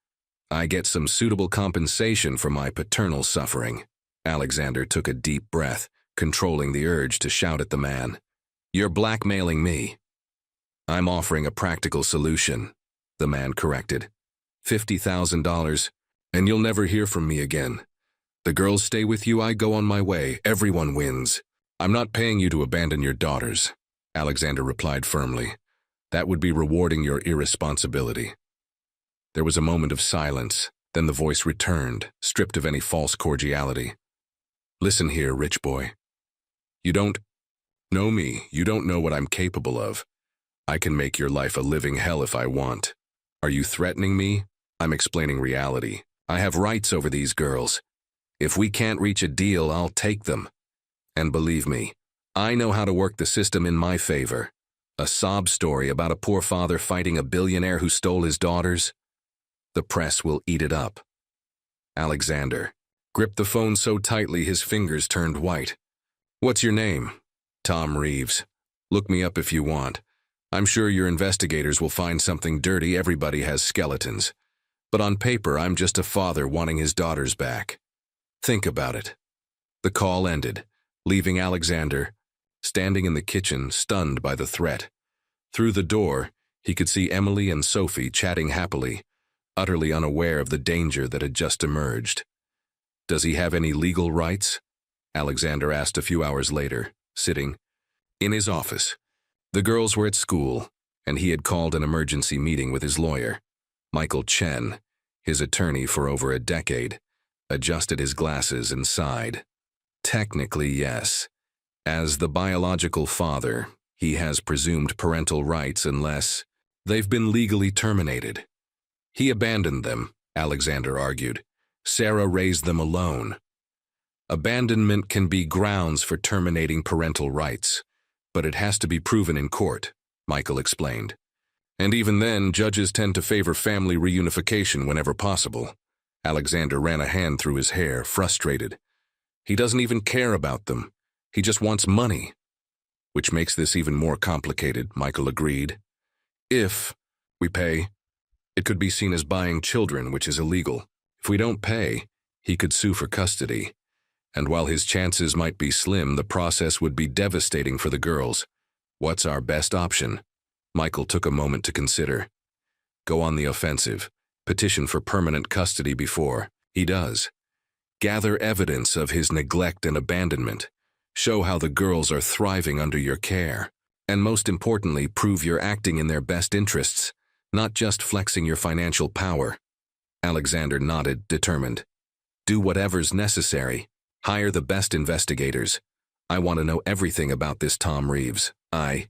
I get some suitable compensation for my paternal suffering. Alexander took a deep breath, controlling the urge to shout at the man. You're blackmailing me. I'm offering a practical solution, the man corrected. $50,000, and you'll never hear from me again. The girls stay with you, I go on my way. Everyone wins. I'm not paying you to abandon your daughters, Alexander replied firmly. That would be rewarding your irresponsibility. There was a moment of silence, then the voice returned, stripped of any false cordiality. Listen here, rich boy. You don't know me. You don't know what I'm capable of. I can make your life a living hell if I want. Are you threatening me? I'm explaining reality. I have rights over these girls. If we can't reach a deal, I'll take them. And believe me, I know how to work the system in my favor. A sob story about a poor father fighting a billionaire who stole his daughters? The press will eat it up. Alexander gripped the phone so tightly his fingers turned white. What's your name? Tom Reeves. Look me up if you want. I'm sure your investigators will find something dirty. Everybody has skeletons. But on paper, I'm just a father wanting his daughters back. Think about it. The call ended, leaving Alexander standing in the kitchen, stunned by the threat. Through the door, he could see Emily and Sophie chatting happily, utterly unaware of the danger that had just emerged. Does he have any legal rights? Alexander asked a few hours later, sitting in his office. The girls were at school, and he had called an emergency meeting with his lawyer. Michael Chen, his attorney for over a decade, adjusted his glasses and sighed. Technically, yes. As the biological father, he has presumed parental rights unless they've been legally terminated. He abandoned them, Alexander argued. Sarah raised them alone. Abandonment can be grounds for terminating parental rights, but it has to be proven in court, Michael explained. And even then, judges tend to favor family reunification whenever possible. Alexander ran a hand through his hair, frustrated. He doesn't even care about them. He just wants money. Which makes this even more complicated, Michael agreed. If we pay, it could be seen as buying children, which is illegal. If we don't pay, he could sue for custody. And while his chances might be slim, the process would be devastating for the girls. What's our best option? Michael took a moment to consider. Go on the offensive. Petition for permanent custody before he does. Gather evidence of his neglect and abandonment. Show how the girls are thriving under your care. And most importantly, prove you're acting in their best interests, not just flexing your financial power. Alexander nodded, determined. Do whatever's necessary. Hire the best investigators. I want to know everything about this Tom Reeves. I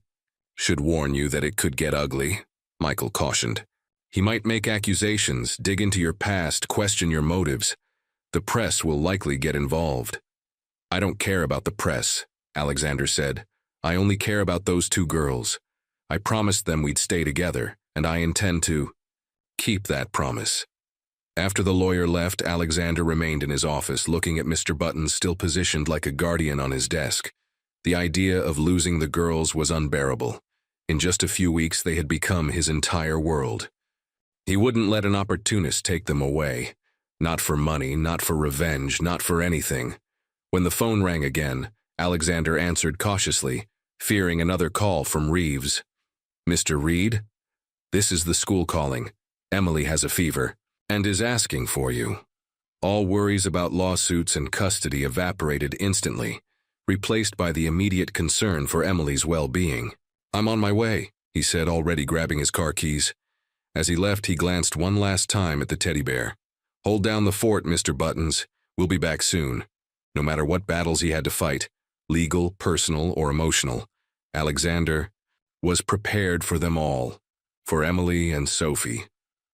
should warn you that it could get ugly, Michael cautioned. He might make accusations, dig into your past, question your motives. The press will likely get involved. I don't care about the press, Alexander said. I only care about those two girls. I promised them we'd stay together, and I intend to keep that promise. After the lawyer left, Alexander remained in his office, looking at Mr. Buttons still positioned like a guardian on his desk. The idea of losing the girls was unbearable. In just a few weeks, they had become his entire world. He wouldn't let an opportunist take them away. Not for money, not for revenge, not for anything. When the phone rang again, Alexander answered cautiously, fearing another call from Reeves. Mr. Reed? This is the school calling. Emily has a fever and is asking for you. All worries about lawsuits and custody evaporated instantly, replaced by the immediate concern for Emily's well-being. I'm on my way, he said, already grabbing his car keys. As he left, he glanced one last time at the teddy bear. Hold down the fort, Mr. Buttons. We'll be back soon. No matter what battles he had to fight, legal, personal, or emotional. Alexander was prepared for them all, for Emily and Sophie,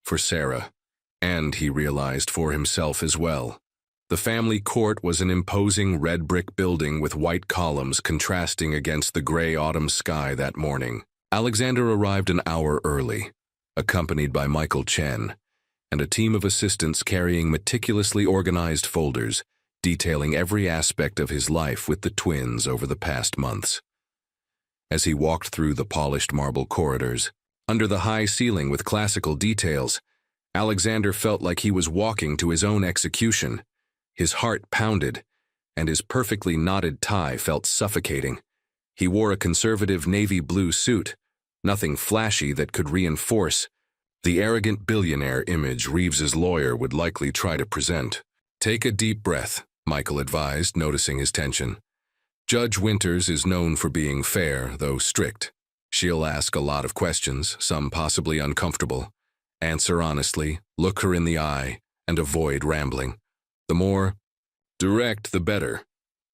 for Sarah, and he realized for himself as well. The family court was an imposing red brick building with white columns contrasting against the gray autumn sky that morning. Alexander arrived an hour early, accompanied by Michael Chen, and a team of assistants carrying meticulously organized folders detailing every aspect of his life with the twins over the past months. As he walked through the polished marble corridors, under the high ceiling with classical details, Alexander felt like he was walking to his own execution. His heart pounded, and his perfectly knotted tie felt suffocating. He wore a conservative navy blue suit, nothing flashy that could reinforce the arrogant billionaire image Reeves's lawyer would likely try to present. "Take a deep breath," Michael advised, noticing his tension. "Judge Winters is known for being fair, though strict. She'll ask a lot of questions, some possibly uncomfortable. Answer honestly, look her in the eye, and avoid rambling. The more direct, the better."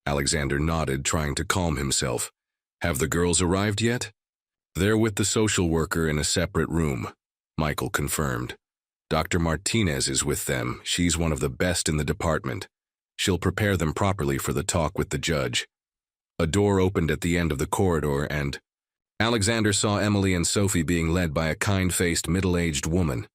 Alexander nodded, trying to calm himself. "Have the girls arrived yet?" "They're with the social worker in a separate room," Michael confirmed. "Dr. Martinez is with them. She's one of the best in the department. She'll prepare them properly for the talk with the judge." A door opened at the end of the corridor, and Alexander saw Emily and Sophie being led by a kind-faced, middle-aged woman.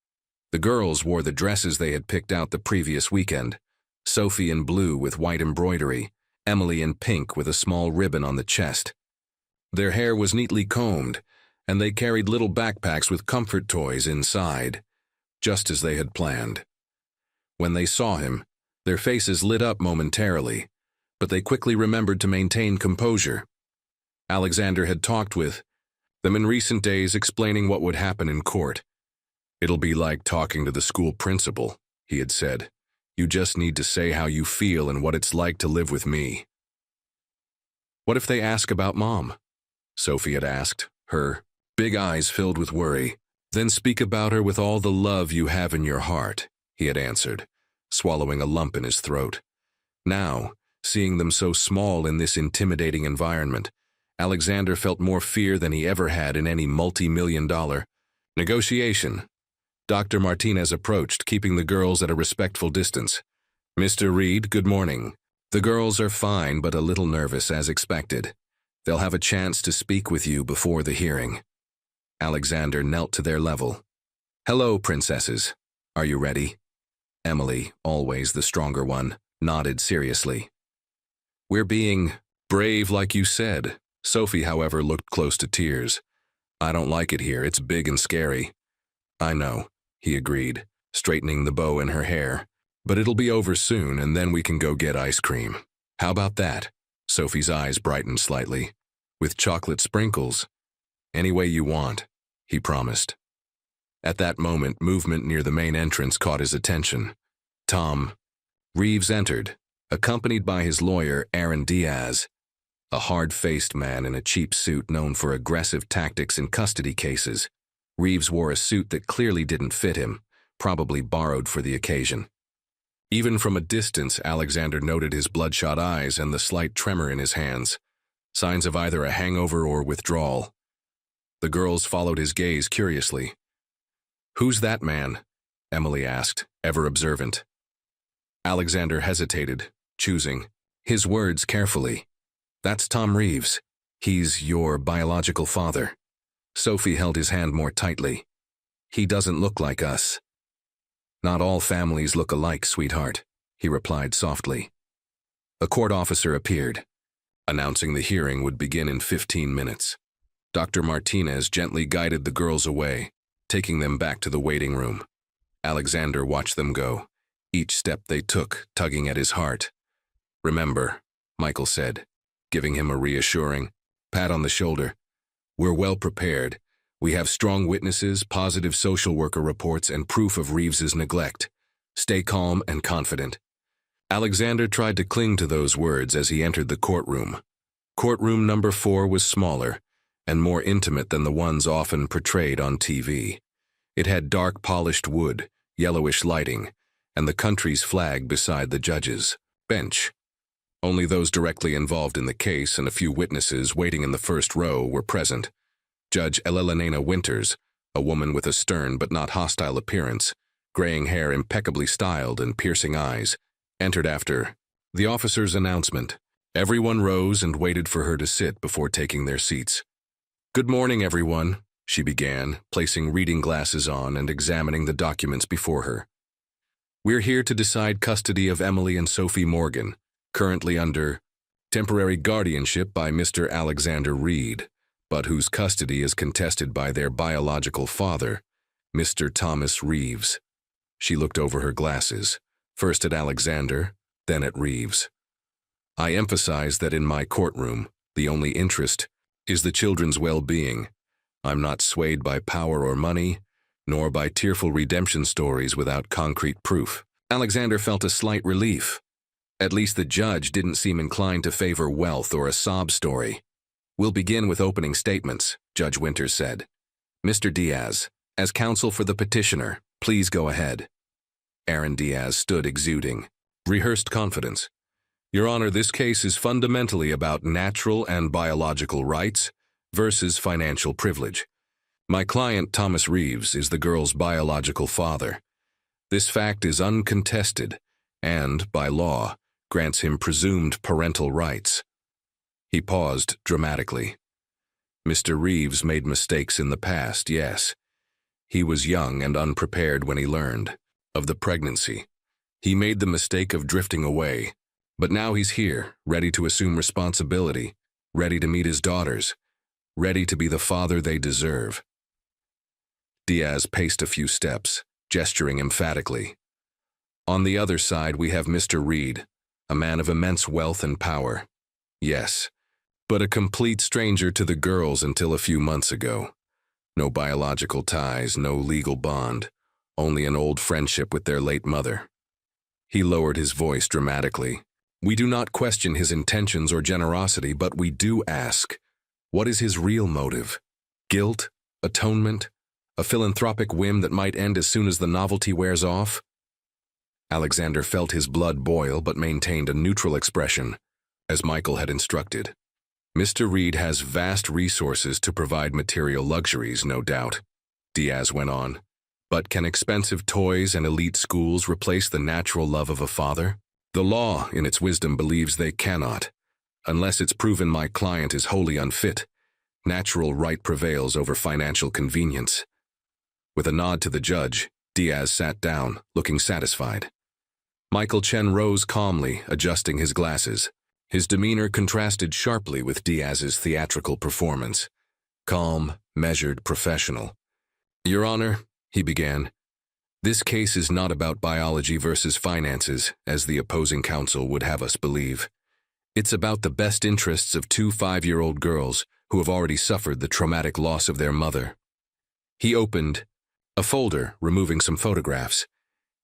The girls wore the dresses they had picked out the previous weekend. Sophie in blue with white embroidery, Emily in pink with a small ribbon on the chest. Their hair was neatly combed, and they carried little backpacks with comfort toys inside, just as they had planned. When they saw him, their faces lit up momentarily, but they quickly remembered to maintain composure. Alexander had talked with them in recent days, explaining what would happen in court. "It'll be like talking to the school principal," he had said. "You just need to say how you feel and what it's like to live with me." "What if they ask about Mom?" Sophie had asked, her big eyes filled with worry. "Then speak about her with all the love you have in your heart," he had answered, swallowing a lump in his throat. Now, seeing them so small in this intimidating environment, Alexander felt more fear than he ever had in any multi-million-dollar negotiation. Dr. Martinez approached, keeping the girls at a respectful distance. "Mr. Reed, good morning. The girls are fine but a little nervous as expected. They'll have a chance to speak with you before the hearing." Alexander knelt to their level. "Hello, princesses. Are you ready?" Emily, always the stronger one, nodded seriously. "We're being brave like you said." Sophie, however, looked close to tears. "I don't like it here. It's big and scary." "I know," he agreed, straightening the bow in her hair. "But it'll be over soon, and then we can go get ice cream." "How about that?" Sophie's eyes brightened slightly. "With chocolate sprinkles?" "Any way you want," he promised. At that moment, movement near the main entrance caught his attention. Tom Reeves entered, accompanied by his lawyer, Aaron Diaz, a hard-faced man in a cheap suit known for aggressive tactics in custody cases. Reeves wore a suit that clearly didn't fit him, probably borrowed for the occasion. Even from a distance, Alexander noted his bloodshot eyes and the slight tremor in his hands, signs of either a hangover or withdrawal. The girls followed his gaze curiously. "Who's that man?" Emily asked, ever observant. Alexander hesitated, choosing his words carefully. "That's Tom Reeves. He's your biological father." Sophie held his hand more tightly. "He doesn't look like us." "Not all families look alike, sweetheart," he replied softly. A court officer appeared, announcing the hearing would begin in 15 minutes. Dr. Martinez gently guided the girls away, taking them back to the waiting room. Alexander watched them go, each step they took tugging at his heart. "Remember," Michael said, giving him a reassuring pat on the shoulder. "We're well prepared. We have strong witnesses, positive social worker reports, and proof of Reeves's neglect. Stay calm and confident." Alexander tried to cling to those words as he entered the courtroom. Courtroom number 4 was smaller and more intimate than the ones often portrayed on TV. It had dark polished wood, yellowish lighting, and the country's flag beside the judge's bench. Only those directly involved in the case and a few witnesses waiting in the first row were present. Judge Elelena Winters, a woman with a stern but not hostile appearance, graying hair impeccably styled and piercing eyes, entered after the officer's announcement. Everyone rose and waited for her to sit before taking their seats. "Good morning, everyone," she began, placing reading glasses on and examining the documents before her. "We're here to decide custody of Emily and Sophie Morgan, currently under temporary guardianship by Mr. Alexander Reed, but whose custody is contested by their biological father, Mr. Thomas Reeves." She looked over her glasses, first at Alexander, then at Reeves. "I emphasize that in my courtroom, the only interest is the children's well-being. I'm not swayed by power or money, nor by tearful redemption stories without concrete proof." Alexander felt a slight relief. At least the judge didn't seem inclined to favor wealth or a sob story. "We'll begin with opening statements," Judge Winters said. "Mr. Diaz, as counsel for the petitioner, please go ahead." Aaron Diaz stood exuding rehearsed confidence. "Your Honor, this case is fundamentally about natural and biological rights versus financial privilege. My client, Thomas Reeves, is the girl's biological father. This fact is uncontested and, by law, grants him presumed parental rights." He paused dramatically. "Mr. Reeves made mistakes in the past, yes. He was young and unprepared when he learned of the pregnancy. He made the mistake of drifting away, but now he's here, ready to assume responsibility, ready to meet his daughters, ready to be the father they deserve." Diaz paced a few steps, gesturing emphatically. "On the other side, we have Mr. Reed, a man of immense wealth and power. Yes, but a complete stranger to the girls until a few months ago. No biological ties, no legal bond, only an old friendship with their late mother." He lowered his voice dramatically. "We do not question his intentions or generosity, but we do ask, what is his real motive? Guilt? Atonement? A philanthropic whim that might end as soon as the novelty wears off?" Alexander felt his blood boil but maintained a neutral expression, as Michael had instructed. "Mr. Reed has vast resources to provide material luxuries, no doubt," Diaz went on. "But can expensive toys and elite schools replace the natural love of a father? The law, in its wisdom, believes they cannot. Unless it's proven my client is wholly unfit, natural right prevails over financial convenience." With a nod to the judge, Diaz sat down, looking satisfied. Michael Chen rose calmly, adjusting his glasses. His demeanor contrasted sharply with Diaz's theatrical performance. Calm, measured, professional. "Your Honor," he began, "this case is not about biology versus finances, as the opposing counsel would have us believe. It's about the best interests of two 5-year-old girls who have already suffered the traumatic loss of their mother." He opened a folder, removing some photographs.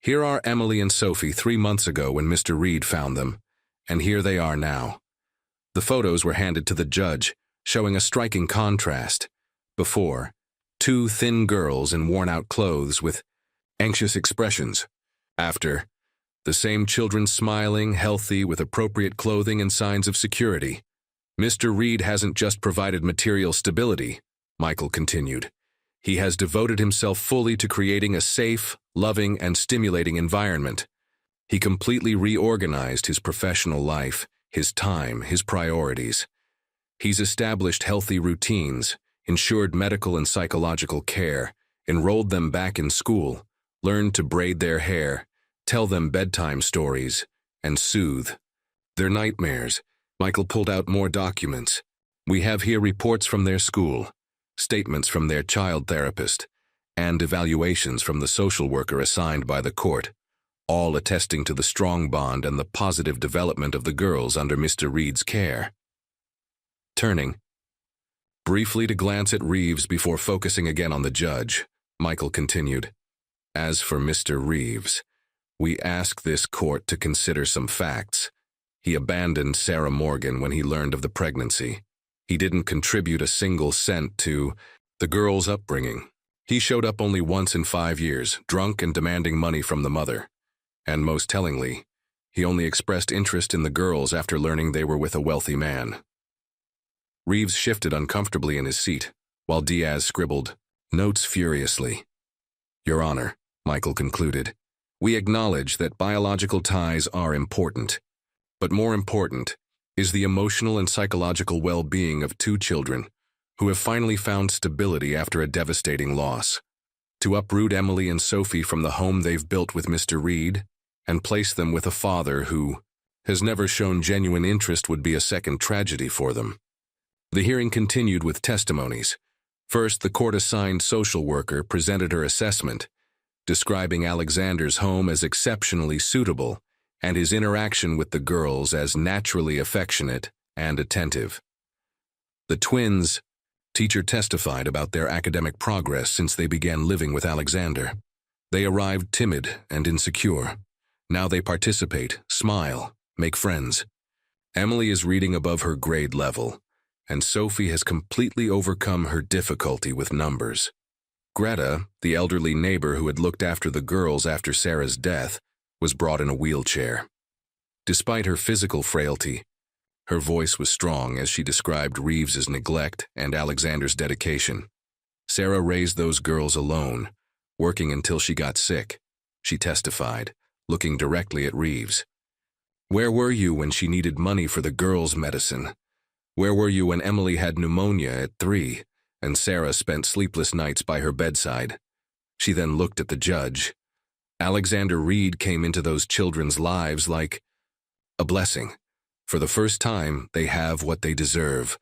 "Here are Emily and Sophie 3 months ago when Mr. Reed found them, and here they are now." The photos were handed to the judge, showing a striking contrast. Before, 2 thin girls in worn-out clothes with anxious expressions. After, the same children smiling, healthy, with appropriate clothing and signs of security. "Mr. Reed hasn't just provided material stability," Michael continued. "He has devoted himself fully to creating a safe, loving, and stimulating environment. He completely reorganized his professional life, his time, his priorities. He's established healthy routines, ensured medical and psychological care, enrolled them back in school, learned to braid their hair, tell them bedtime stories, and soothe their nightmares." Michael pulled out more documents. "We have here reports from their school, statements from their child therapist, and evaluations from the social worker assigned by the court, all attesting to the strong bond and the positive development of the girls under Mr. Reed's care." Turning briefly to glance at Reeves before focusing again on the judge, Michael continued, "As for Mr. Reeves, we ask this court to consider some facts. He abandoned Sarah Morgan when he learned of the pregnancy. He didn't contribute a single cent to the girl's upbringing. He showed up only once in 5 years, drunk and demanding money from the mother. And most tellingly, He only expressed interest in the girls after learning they were with a wealthy man. Reeves shifted uncomfortably in his seat, while Diaz scribbled notes furiously. Your Honor, Michael concluded, we acknowledge that biological ties are important, but more important is the emotional and psychological well-being of two children who have finally found stability after a devastating loss. To uproot Emily and Sophie from the home they've built with Mr. Reed and place them with a father who has never shown genuine interest would be a second tragedy for them. The hearing continued with testimonies. First, the court-assigned social worker presented her assessment, describing Alexander's home as exceptionally suitable and his interaction with the girls as naturally affectionate and attentive. The twins' teacher testified about their academic progress since they began living with Alexander. They arrived timid and insecure. Now they participate, smile, make friends. Emily is reading above her grade level, and Sophie has completely overcome her difficulty with numbers. Greta, the elderly neighbor who had looked after the girls after Sarah's death, was brought in a wheelchair. Despite her physical frailty, her voice was strong as she described Reeves's neglect and Alexander's dedication. Sarah raised those girls alone, working until she got sick, she testified, looking directly at Reeves. Where were you when she needed money for the girls' medicine? Where were you when Emily had pneumonia at 3 and Sarah spent sleepless nights by her bedside? She then looked at the judge. Alexander Reed came into those children's lives like a blessing. For the first time, they have what they deserve.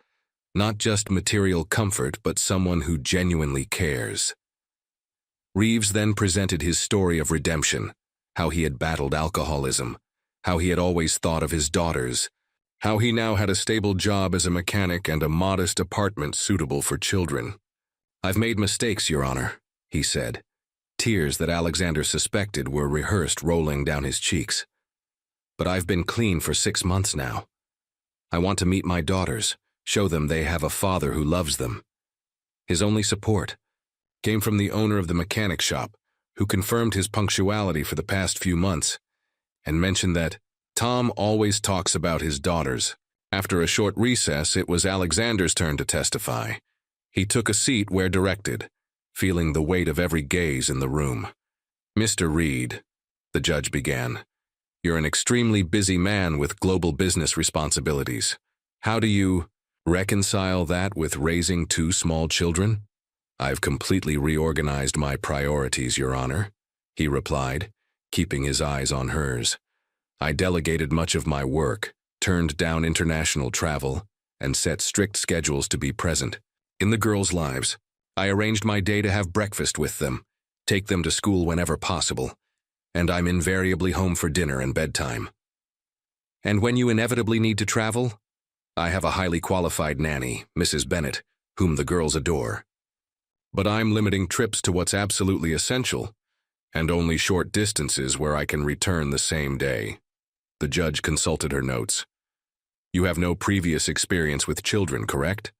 Not just material comfort, but someone who genuinely cares. Reeves then presented his story of redemption, how he had battled alcoholism, how he had always thought of his daughters, how he now had a stable job as a mechanic and a modest apartment suitable for children. I've made mistakes, Your Honor, he said. Tears that Alexander suspected were rehearsed rolling down his cheeks. But I've been clean for 6 months now. I want to meet my daughters, show them they have a father who loves them. His only support came from the owner of the mechanic shop, who confirmed his punctuality for the past few months, and mentioned that Tom always talks about his daughters. After a short recess, it was Alexander's turn to testify. He took a seat where directed, feeling the weight of every gaze in the room. Mr. Reed, the judge began, you're an extremely busy man with global business responsibilities. How do you reconcile that with raising 2 small children? I've completely reorganized my priorities, Your Honor, he replied, keeping his eyes on hers. I delegated much of my work, turned down international travel, and set strict schedules to be present in the girls' lives. I arranged my day to have breakfast with them, take them to school whenever possible, and I'm invariably home for dinner and bedtime. And when you inevitably need to travel, I have a highly qualified nanny, Mrs. Bennett, whom the girls adore. But I'm limiting trips to what's absolutely essential, and only short distances where I can return the same day. The judge consulted her notes. You have no previous experience with children, correct?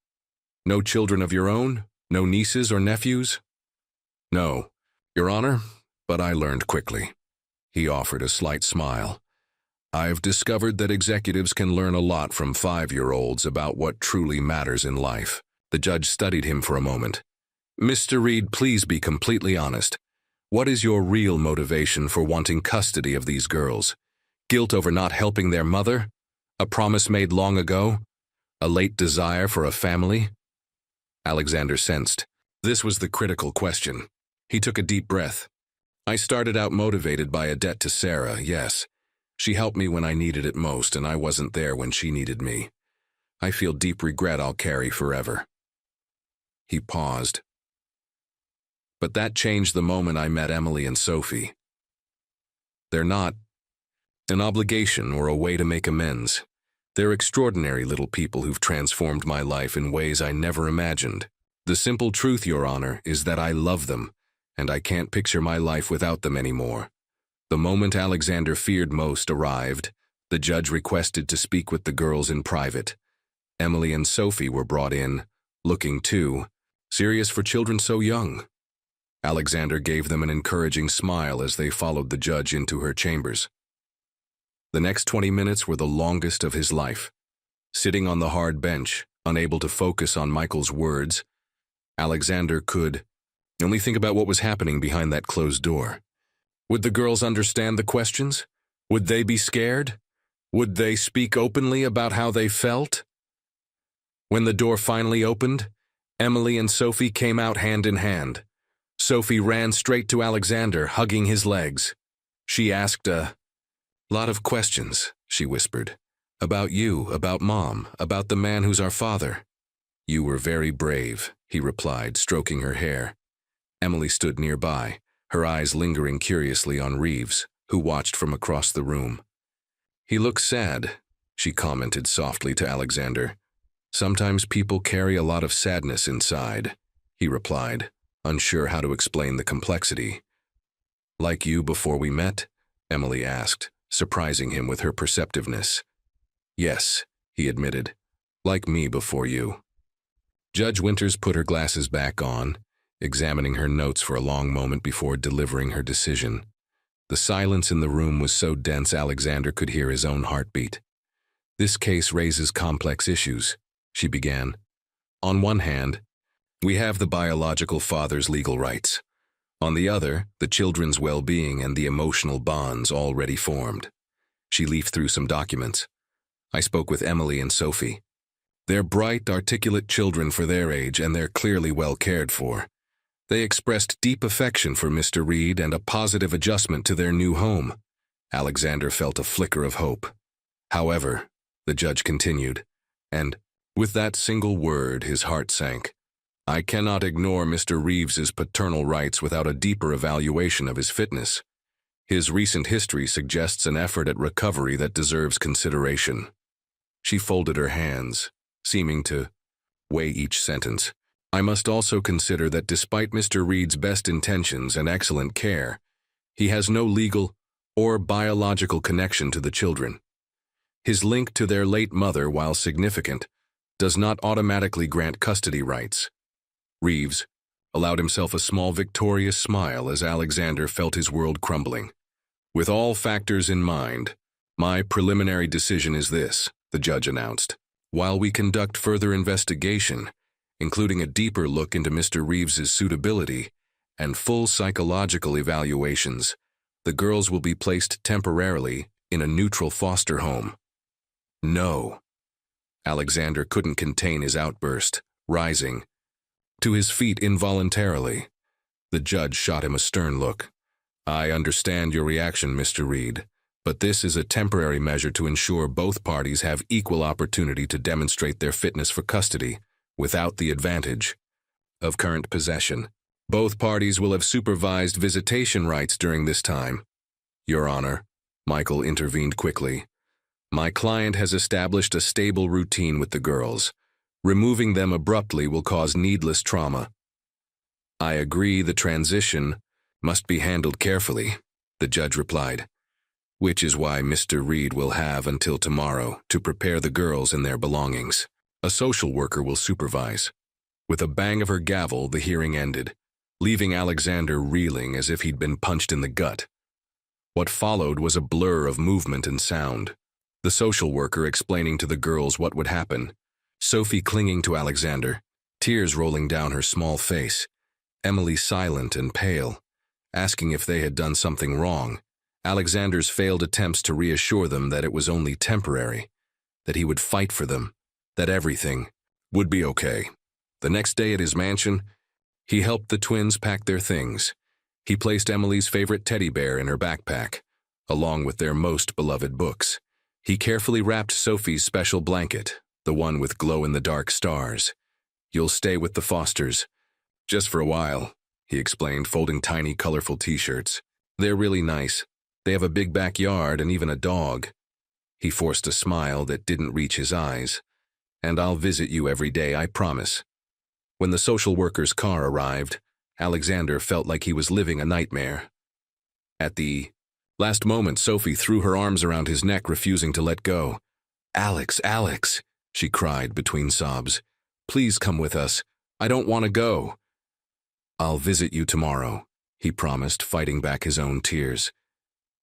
No children of your own? No nieces or nephews? No, Your Honor, but I learned quickly. He offered a slight smile. I've discovered that executives can learn a lot from 5-year-olds about what truly matters in life. The judge studied him for a moment. Mr. Reed, please be completely honest. What is your real motivation for wanting custody of these girls? Guilt over not helping their mother? A promise made long ago? A late desire for a family? Alexander sensed this was the critical question. He took a deep breath. I started out motivated by a debt to Sarah, yes. She helped me when I needed it most, and I wasn't there when she needed me. I feel deep regret I'll carry forever. He paused. But that changed the moment I met Emily and Sophie. They're not an obligation or a way to make amends. They're extraordinary little people who've transformed my life in ways I never imagined. The simple truth, Your Honor, is that I love them, and I can't picture my life without them anymore. The moment Alexander feared most arrived, the judge requested to speak with the girls in private. Emily and Sophie were brought in, looking too serious for children so young. Alexander gave them an encouraging smile as they followed the judge into her chambers. The next 20 minutes were the longest of his life. Sitting on the hard bench, unable to focus on Michael's words, Alexander could only think about what was happening behind that closed door. Would the girls understand the questions? Would they be scared? Would they speak openly about how they felt? When the door finally opened, Emily and Sophie came out hand in hand. Sophie ran straight to Alexander, hugging his legs. She asked a lot of questions, she whispered. About you, about Mom, about the man who's our father. You were very brave, he replied, stroking her hair. Emily stood nearby, her eyes lingering curiously on Reeves, who watched from across the room. He looks sad, she commented softly to Alexander. Sometimes people carry a lot of sadness inside, he replied, unsure how to explain the complexity. Like you before we met? Emily asked, surprising him with her perceptiveness. Yes, he admitted, like me before you. Judge Winters put her glasses back on, examining her notes for a long moment before delivering her decision. The silence in the room was so dense Alexander could hear his own heartbeat. This case raises complex issues, she began. On one hand, we have the biological father's legal rights. On the other, the children's well-being and the emotional bonds already formed. She leafed through some documents. I spoke with Emily and Sophie. They're bright, articulate children for their age, and they're clearly well cared for. They expressed deep affection for Mr. Reed and a positive adjustment to their new home. Alexander felt a flicker of hope. However, the judge continued, and with that single word his heart sank. I cannot ignore Mr. Reeves's paternal rights without a deeper evaluation of his fitness. His recent history suggests an effort at recovery that deserves consideration. She folded her hands, seeming to weigh each sentence. I must also consider that despite Mr. Reed's best intentions and excellent care, he has no legal or biological connection to the children. His link to their late mother, while significant, does not automatically grant custody rights. Reeves allowed himself a small victorious smile as Alexander felt his world crumbling. With all factors in mind, my preliminary decision is this, the judge announced. While we conduct further investigation, including a deeper look into Mr. Reeves's suitability and full psychological evaluations, the girls will be placed temporarily in a neutral foster home. No. Alexander couldn't contain his outburst, rising to his feet involuntarily. The judge shot him a stern look. I understand your reaction, Mr. Reed, but this is a temporary measure to ensure both parties have equal opportunity to demonstrate their fitness for custody without the advantage of current possession. Both parties will have supervised visitation rights during this time. Your Honor, Michael intervened quickly. My client has established a stable routine with the girls. Removing them abruptly will cause needless trauma. I agree the transition must be handled carefully, the judge replied, which is why Mr. Reed will have until tomorrow to prepare the girls and their belongings. A social worker will supervise. With a bang of her gavel, the hearing ended, leaving Alexander reeling as if he'd been punched in the gut. What followed was a blur of movement and sound. The social worker explaining to the girls what would happen. Sophie clinging to Alexander, tears rolling down her small face. Emily silent and pale, asking if they had done something wrong. Alexander's failed attempts to reassure them that it was only temporary, that he would fight for them, that everything would be okay. The next day at his mansion, he helped the twins pack their things. He placed Emily's favorite teddy bear in her backpack, along with their most beloved books. He carefully wrapped Sophie's special blanket, the one with glow-in-the-dark stars. You'll stay with the Fosters. Just for a while, he explained, folding tiny, colorful t-shirts. They're really nice. They have a big backyard and even a dog. He forced a smile that didn't reach his eyes. And I'll visit you every day, I promise. When the social worker's car arrived, Alexander felt like he was living a nightmare. At the last moment, Sophie threw her arms around his neck, refusing to let go. Alex, Alex, she cried between sobs. Please come with us. I don't want to go. I'll visit you tomorrow, he promised, fighting back his own tears.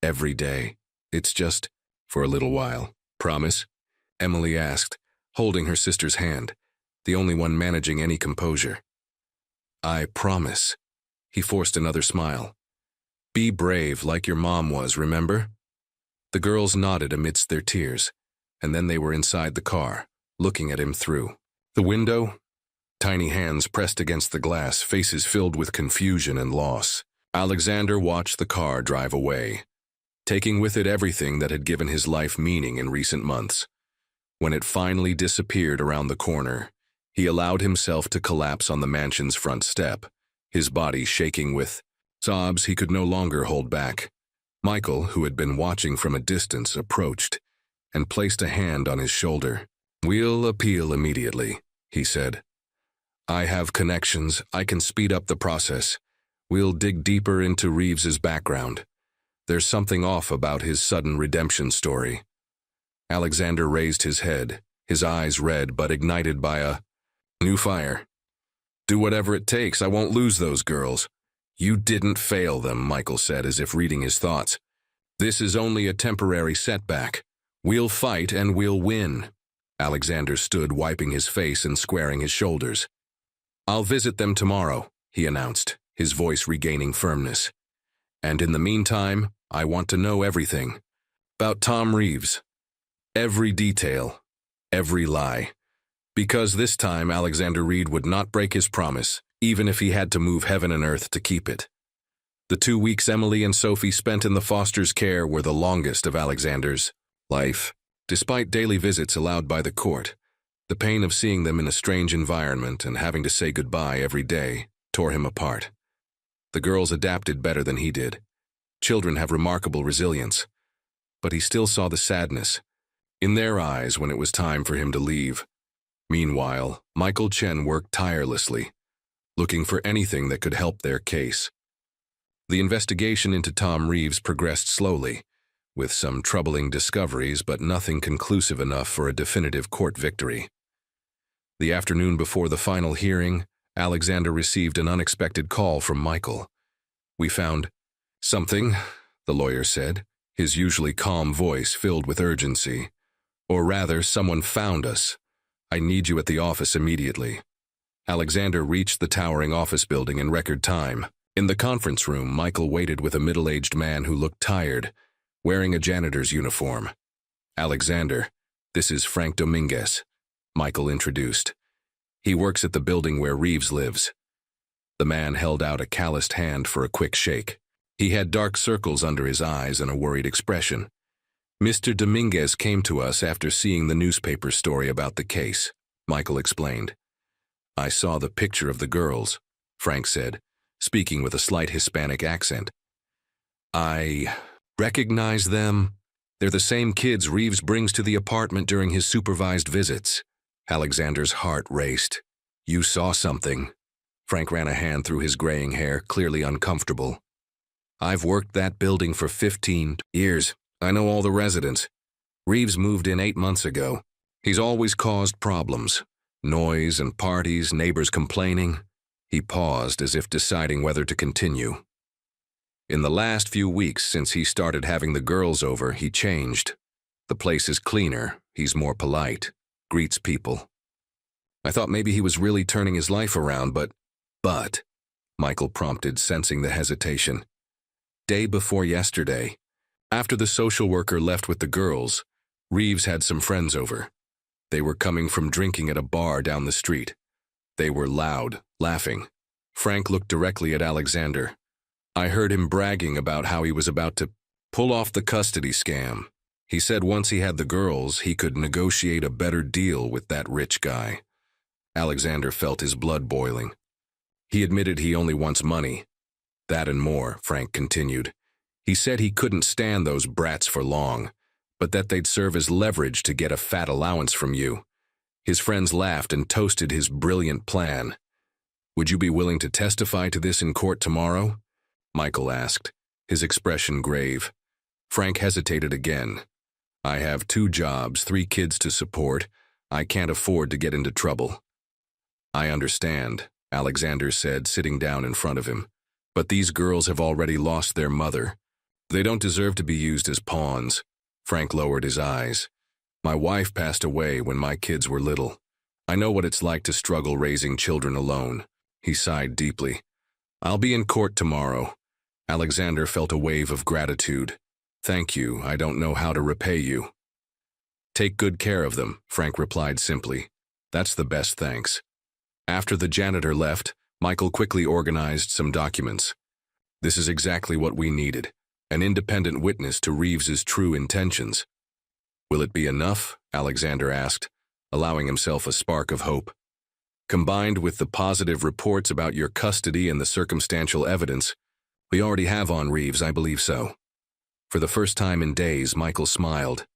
Every day. It's just, For a little while. Promise? Emily asked, holding her sister's hand, the only one managing any composure. I promise. He forced another smile. Be brave like your mom was, remember? The girls nodded amidst their tears, and then they were inside the car, looking at him through the window. Tiny hands pressed against the glass, faces filled with confusion and loss. Alexander watched the car drive away, taking with it everything that had given his life meaning in recent months. When it finally disappeared around the corner, he allowed himself to collapse on the mansion's front step, his body shaking with sobs he could no longer hold back. Michael, who had been watching from a distance, approached and placed a hand on his shoulder. We'll appeal immediately, he said. I have connections. I can speed up the process. We'll dig deeper into Reeves's background. There's something off about his sudden redemption story. Alexander raised his head, his eyes red but ignited by a new fire. Do whatever it takes. I won't lose those girls. You didn't fail them, Michael said, as if reading his thoughts. This is only a temporary setback. We'll fight and we'll win. Alexander stood, wiping his face and squaring his shoulders. I'll visit them tomorrow, he announced, his voice regaining firmness. And in the meantime, I want to know everything. About Tom Reeves. Every detail. Every lie. Because this time Alexander Reed would not break his promise, even if he had to move heaven and earth to keep it. The 2 weeks Emily and Sophie spent in the foster's care were the longest of Alexander's life. Despite daily visits allowed by the court, the pain of seeing them in a strange environment and having to say goodbye every day tore him apart. The girls adapted better than he did. Children have remarkable resilience. But he still saw the sadness in their eyes when it was time for him to leave. Meanwhile, Michael Chen worked tirelessly, looking for anything that could help their case. The investigation into Tom Reeves progressed slowly, with some troubling discoveries but nothing conclusive enough for a definitive court victory. The afternoon before the final hearing, Alexander received an unexpected call from Michael. We found something, the lawyer said, his usually calm voice filled with urgency. Or rather, someone found us. I need you at the office immediately. Alexander reached the towering office building in record time. In the conference room, Michael waited with a middle-aged man who looked tired, wearing a janitor's uniform. Alexander, this is Frank Dominguez, Michael introduced. He works at the building where Reeves lives. The man held out a calloused hand for a quick shake. He had dark circles under his eyes and a worried expression. Mr. Dominguez came to us after seeing the newspaper story about the case, Michael explained. I saw the picture of the girls, Frank said, speaking with a slight Hispanic accent. I recognize them. They're the same kids Reeves brings to the apartment during his supervised visits. Alexander's heart raced. You saw something. Frank ran a hand through his graying hair, clearly uncomfortable. I've worked that building for 15 years. I know all the residents. Reeves moved in 8 months ago. He's always caused problems. Noise and parties, neighbors complaining. He paused as if deciding whether to continue. In the last few weeks since he started having the girls over, he changed. The place is cleaner, he's more polite, greets people. I thought maybe he was really turning his life around, but, Michael prompted, sensing the hesitation. Day before yesterday, after the social worker left with the girls, Reeves had some friends over. They were coming from drinking at a bar down the street. They were loud, laughing. Frank looked directly at Alexander. I heard him bragging about how he was about to pull off the custody scam. He said once he had the girls, he could negotiate a better deal with that rich guy. Alexander felt his blood boiling. He admitted he only wants money. That and more, Frank continued. He said he couldn't stand those brats for long, but that they'd serve as leverage to get a fat allowance from you. His friends laughed and toasted his brilliant plan. Would you be willing to testify to this in court tomorrow? Michael asked, his expression grave. Frank hesitated again. I have 2 jobs, 3 kids to support. I can't afford to get into trouble. I understand, Alexander said, sitting down in front of him. But these girls have already lost their mother. They don't deserve to be used as pawns. Frank lowered his eyes. My wife passed away when my kids were little. I know what it's like to struggle raising children alone. He sighed deeply. I'll be in court tomorrow. Alexander felt a wave of gratitude. Thank you, I don't know how to repay you. Take good care of them, Frank replied simply. That's the best thanks. After the janitor left, Michael quickly organized some documents. This is exactly what we needed, an independent witness to Reeves's true intentions. Will it be enough? Alexander asked, allowing himself a spark of hope. Combined with the positive reports about your custody and the circumstantial evidence, we already have on Reeves, I believe so. For the first time in days, Michael smiled.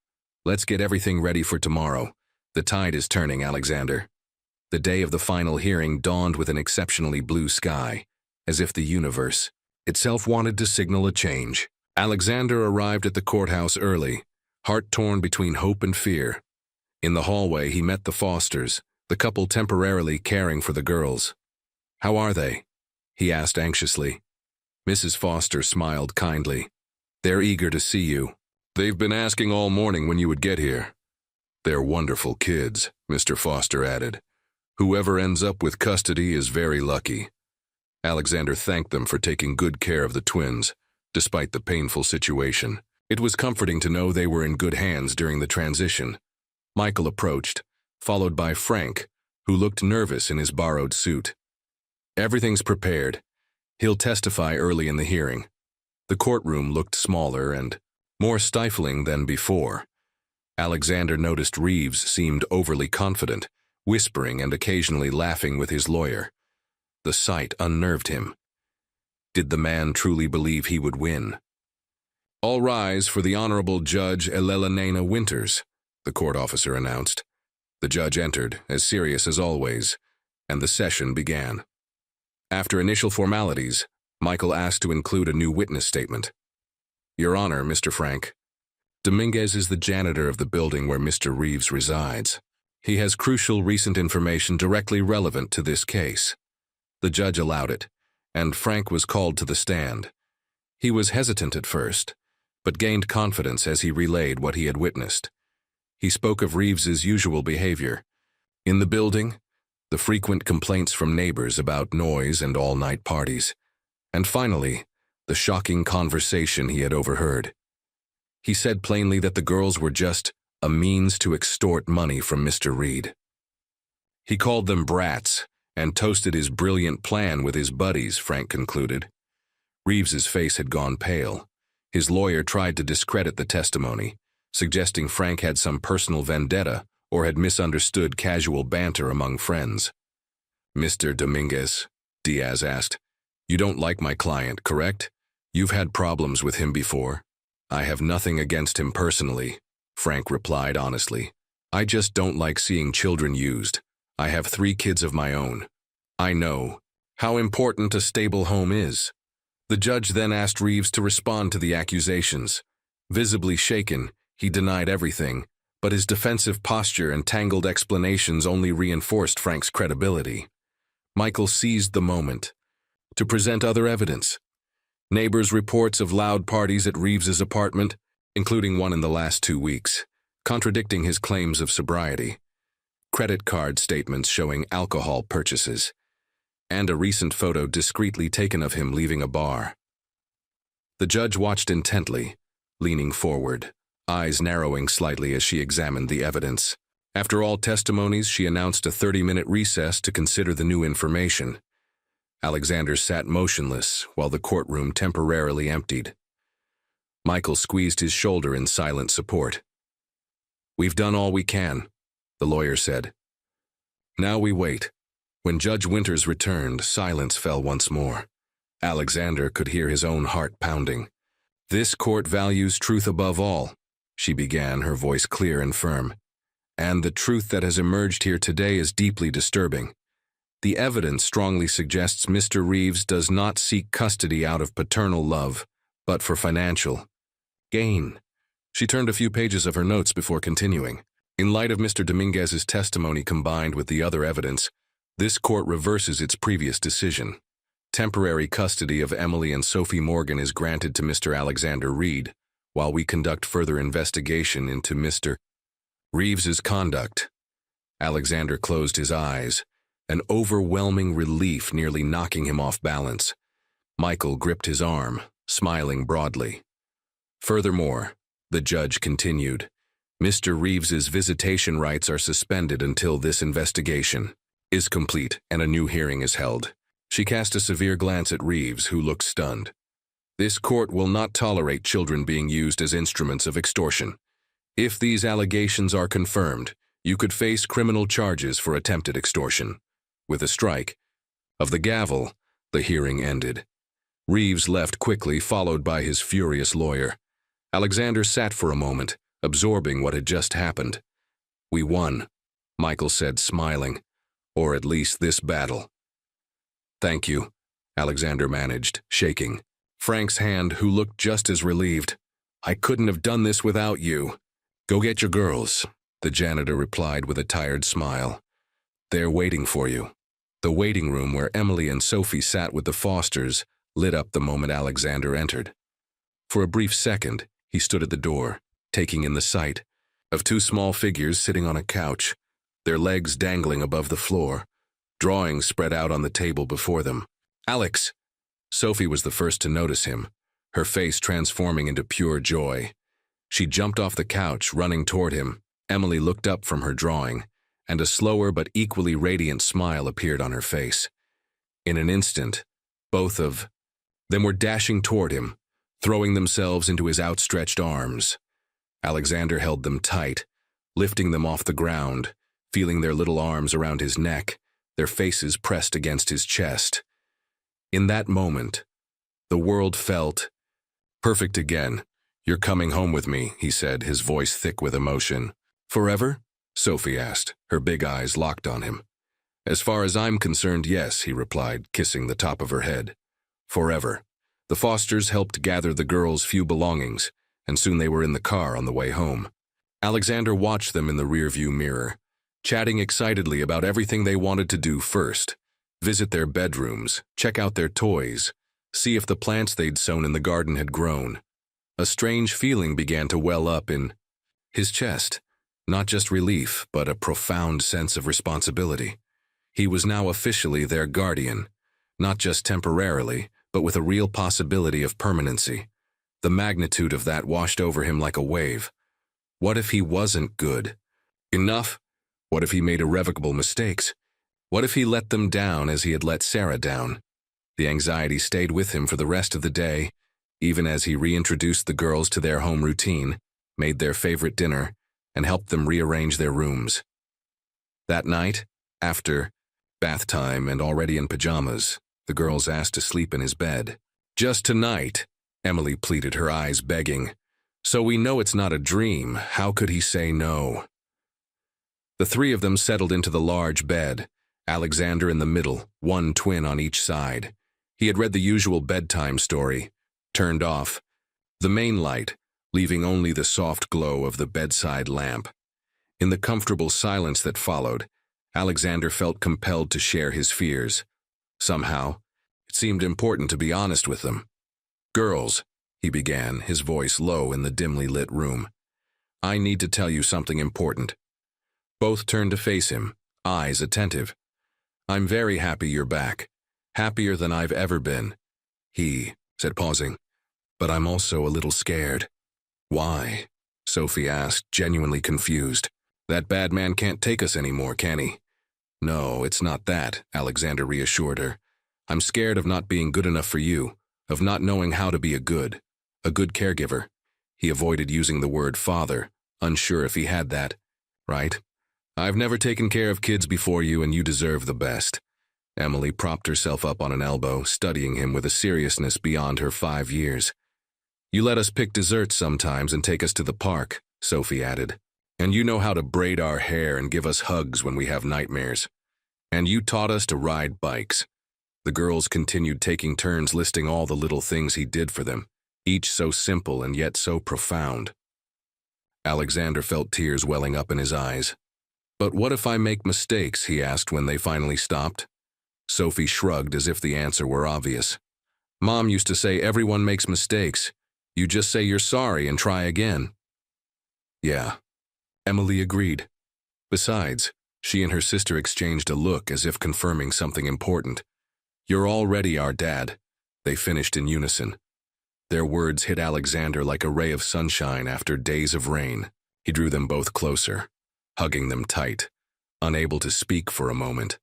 Let's get everything ready for tomorrow. The tide is turning, Alexander. The day of the final hearing dawned with an exceptionally blue sky, as if the universe itself wanted to signal a change. Alexander arrived at the courthouse early, heart torn between hope and fear. In the hallway, he met the Fosters, the couple temporarily caring for the girls. How are they? He asked anxiously. Mrs. Foster smiled kindly. They're eager to see you. They've been asking all morning when you would get here. They're wonderful kids, Mr. Foster added. Whoever ends up with custody is very lucky. Alexander thanked them for taking good care of the twins, despite the painful situation. It was comforting to know they were in good hands during the transition. Michael approached, followed by Frank, who looked nervous in his borrowed suit. Everything's prepared. He'll testify early in the hearing. The courtroom looked smaller and more stifling than before. Alexander noticed Reeves seemed overly confident, whispering and occasionally laughing with his lawyer. The sight unnerved him. Did the man truly believe he would win? All rise for the Honorable Judge Elena Winters, the court officer announced. The judge entered, as serious as always, and the session began. After initial formalities, Michael asked to include a new witness statement. Your Honor, Mr. Frank, Dominguez is the janitor of the building where Mr. Reeves resides. He has crucial recent information directly relevant to this case. The judge allowed it, and Frank was called to the stand. He was hesitant at first, but gained confidence as he relayed what he had witnessed. He spoke of Reeves's usual behavior. In the building, the frequent complaints from neighbors about noise and all-night parties. And finally, the shocking conversation he had overheard. He said plainly that the girls were just a means to extort money from Mr. Reed. He called them brats and toasted his brilliant plan with his buddies, Frank concluded. Reeves's face had gone pale. His lawyer tried to discredit the testimony, suggesting Frank had some personal vendetta or had misunderstood casual banter among friends. Mr. Dominguez, Diaz asked, you don't like my client, correct? You've had problems with him before. I have nothing against him personally, Frank replied honestly. I just don't like seeing children used. I have 3 kids of my own. I know how important a stable home is. The judge then asked Reeves to respond to the accusations. Visibly shaken, he denied everything, but his defensive posture and tangled explanations only reinforced Frank's credibility. Michael seized the moment to present other evidence. Neighbors' reports of loud parties at Reeves's apartment, including one in the last 2 weeks, contradicting his claims of sobriety. Credit card statements showing alcohol purchases, and a recent photo discreetly taken of him leaving a bar. The judge watched intently, leaning forward, eyes narrowing slightly as she examined the evidence. After all testimonies, she announced a 30-minute recess to consider the new information. Alexander sat motionless while the courtroom temporarily emptied. Michael squeezed his shoulder in silent support. We've done all we can, the lawyer said. Now we wait. When Judge Winters returned, silence fell once more. Alexander could hear his own heart pounding. This court values truth above all, she began, her voice clear and firm. And the truth that has emerged here today is deeply disturbing. The evidence strongly suggests Mr. Reeves does not seek custody out of paternal love, but for financial gain. She turned a few pages of her notes before continuing. In light of Mr. Dominguez's testimony combined with the other evidence, this court reverses its previous decision. Temporary custody of Emily and Sophie Morgan is granted to Mr. Alexander Reed, while we conduct further investigation into Mr. Reeves's conduct. Alexander closed his eyes, an overwhelming relief nearly knocking him off balance. Michael gripped his arm, smiling broadly. Furthermore, the judge continued, Mr. Reeves's visitation rights are suspended until this investigation is complete and a new hearing is held. She cast a severe glance at Reeves, who looked stunned. This court will not tolerate children being used as instruments of extortion. If these allegations are confirmed, you could face criminal charges for attempted extortion. With a strike of the gavel, the hearing ended. Reeves left quickly, followed by his furious lawyer. Alexander sat for a moment, absorbing what had just happened. We won, Michael said, smiling. Or at least this battle. Thank you, Alexander managed, shaking Frank's hand, who looked just as relieved. I couldn't have done this without you. Go get your girls, the janitor replied with a tired smile. They're waiting for you. The waiting room where Emily and Sophie sat with the Fosters lit up the moment Alexander entered. For a brief second, he stood at the door, taking in the sight of two small figures sitting on a couch, their legs dangling above the floor, drawings spread out on the table before them. Alex! Sophie was the first to notice him, her face transforming into pure joy. She jumped off the couch, running toward him. Emily looked up from her drawing, and a slower but equally radiant smile appeared on her face. In an instant, both of them were dashing toward him, throwing themselves into his outstretched arms. Alexander held them tight, lifting them off the ground, feeling their little arms around his neck, their faces pressed against his chest. In that moment, the world felt perfect again. You're coming home with me, he said, his voice thick with emotion. Forever? Sophie asked, her big eyes locked on him. As far as I'm concerned, yes, he replied, kissing the top of her head. Forever. The Fosters helped gather the girls' few belongings, and soon they were in the car on the way home. Alexander watched them in the rearview mirror, chatting excitedly about everything they wanted to do first. Visit their bedrooms, check out their toys, see if the plants they'd sown in the garden had grown. A strange feeling began to well up in his chest. Not just relief, but a profound sense of responsibility. He was now officially their guardian, not just temporarily, but with a real possibility of permanency. The magnitude of that washed over him like a wave. What if he wasn't good enough? What if he made irrevocable mistakes? What if he let them down as he had let Sarah down? The anxiety stayed with him for the rest of the day, even as he reintroduced the girls to their home routine, made their favorite dinner, and helped them rearrange their rooms. That night, after bath time and already in pajamas, the girls asked to sleep in his bed. Just tonight, Emily pleaded, her eyes begging. So we know it's not a dream. How could he say no? The three of them settled into the large bed, Alexander in the middle, one twin on each side. He had read the usual bedtime story, turned off the main light, leaving only the soft glow of the bedside lamp. In the comfortable silence that followed, Alexander felt compelled to share his fears. Somehow, it seemed important to be honest with them. Girls, he began, his voice low in the dimly lit room. I need to tell you something important. Both turned to face him, eyes attentive. I'm very happy you're back. Happier than I've ever been. He said, pausing. But I'm also a little scared. Why? Sophie asked, genuinely confused. That bad man can't take us anymore, can he? No, it's not that, Alexander reassured her. I'm scared of not being good enough for you, of not knowing how to be a good caregiver. He avoided using the word father, unsure if he had that. Right? I've never taken care of kids before you, and you deserve the best. Emily propped herself up on an elbow, studying him with a seriousness beyond her 5 years. You let us pick desserts sometimes and take us to the park, Sophie added. And you know how to braid our hair and give us hugs when we have nightmares. And you taught us to ride bikes. The girls continued taking turns listing all the little things he did for them, each so simple and yet so profound. Alexander felt tears welling up in his eyes. But what if I make mistakes, he asked when they finally stopped. Sophie shrugged as if the answer were obvious. Mom used to say everyone makes mistakes. You just say you're sorry and try again. Yeah, Emily agreed. Besides, she and her sister exchanged a look as if confirming something important. You're already our dad, they finished in unison. Their words hit Alexander like a ray of sunshine after days of rain. He drew them both closer, hugging them tight, unable to speak for a moment.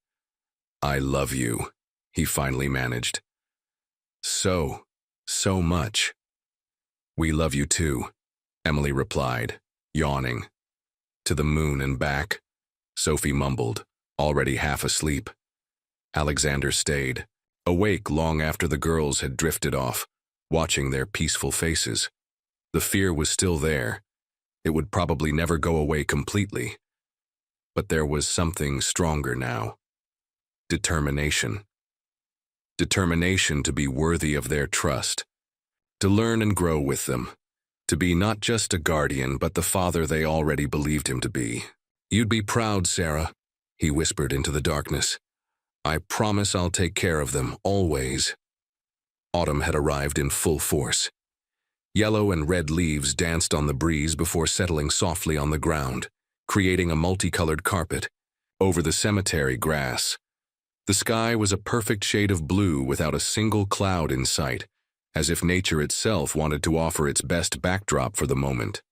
I love you, he finally managed. So much. We love you too, Emily replied, yawning. To the moon and back, Sophie mumbled, already half asleep. Alexander stayed, awake long after the girls had drifted off, watching their peaceful faces. The fear was still there. It would probably never go away completely. But there was something stronger now. Determination. Determination to be worthy of their trust, to learn and grow with them, to be not just a guardian but the father they already believed him to be. You'd be proud, Sarah, he whispered into the darkness. I promise I'll take care of them, always. Autumn had arrived in full force. Yellow and red leaves danced on the breeze before settling softly on the ground, creating a multicolored carpet. Over the cemetery grass, the sky was a perfect shade of blue without a single cloud in sight, as if nature itself wanted to offer its best backdrop for the moment.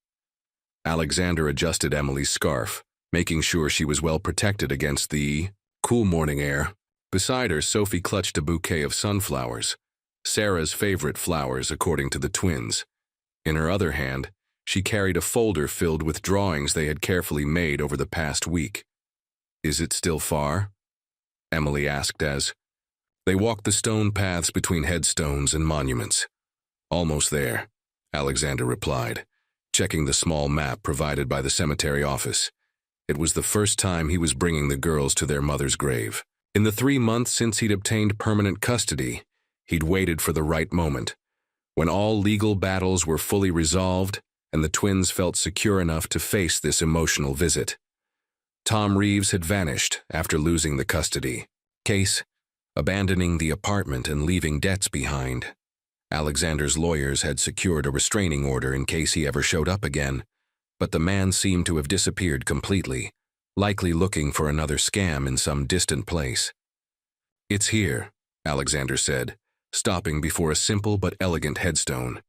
Alexander adjusted Emily's scarf, making sure she was well protected against the cool morning air. Beside her, Sophie clutched a bouquet of sunflowers, Sarah's favorite flowers according to the twins. In her other hand, she carried a folder filled with drawings they had carefully made over the past week. Is it still far? Emily asked as they walked the stone paths between headstones and monuments. Almost there, Alexander replied, checking the small map provided by the cemetery office. It was the first time he was bringing the girls to their mother's grave. In the 3 months since he'd obtained permanent custody, he'd waited for the right moment, when all legal battles were fully resolved and the twins felt secure enough to face this emotional visit. Tom Reeves had vanished after losing the custody case, abandoning the apartment and leaving debts behind. Alexander's lawyers had secured a restraining order in case he ever showed up again, but the man seemed to have disappeared completely, likely looking for another scam in some distant place. It's here, Alexander said, stopping before a simple but elegant headstone.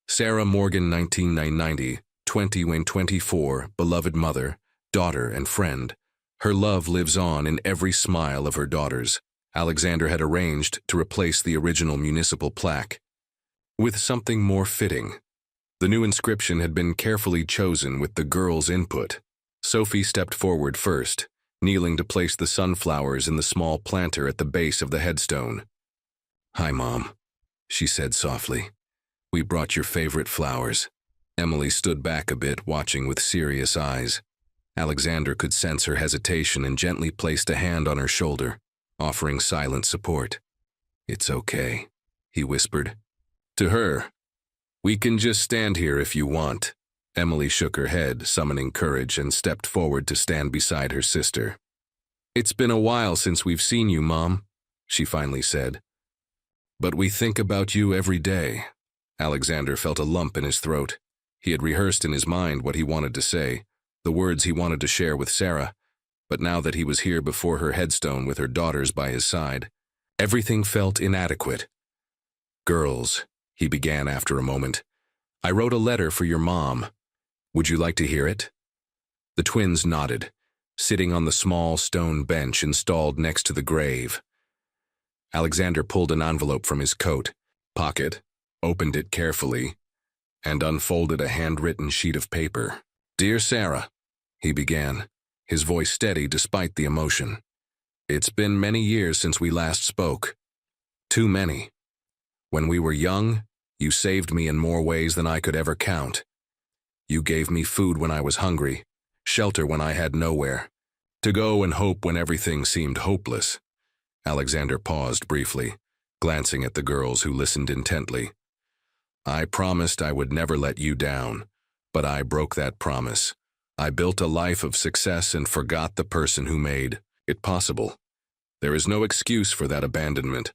Sarah Morgan, 1990, 20 when 24, beloved mother, daughter, and friend. Her love lives on in every smile of her daughters. Alexander had arranged to replace the original municipal plaque with something more fitting. The new inscription had been carefully chosen with the girls' input. Sophie stepped forward first, kneeling to place the sunflowers in the small planter at the base of the headstone. Hi, Mom, she said softly. We brought your favorite flowers. Emily stood back a bit, watching with serious eyes. Alexander could sense her hesitation and gently placed a hand on her shoulder, offering silent support. It's okay, he whispered. To her, we can just stand here if you want. Emily shook her head, summoning courage, and stepped forward to stand beside her sister. It's been a while since we've seen you, Mom, she finally said. But we think about you every day. Alexander felt a lump in his throat. He had rehearsed in his mind what he wanted to say, the words he wanted to share with Sarah, but now that he was here before her headstone with her daughters by his side, everything felt inadequate. Girls, he began after a moment, I wrote a letter for your mom. Would you like to hear it? The twins nodded, sitting on the small stone bench installed next to the grave. Alexander pulled an envelope from his coat pocket, opened it carefully, and unfolded a handwritten sheet of paper. Dear Sarah, he began, his voice steady despite the emotion. It's been many years since we last spoke. Too many. When we were young, you saved me in more ways than I could ever count. You gave me food when I was hungry, shelter when I had nowhere, to go and hope when everything seemed hopeless. Alexander paused briefly, glancing at the girls who listened intently. I promised I would never let you down, but I broke that promise. I built a life of success and forgot the person who made it possible. There is no excuse for that abandonment,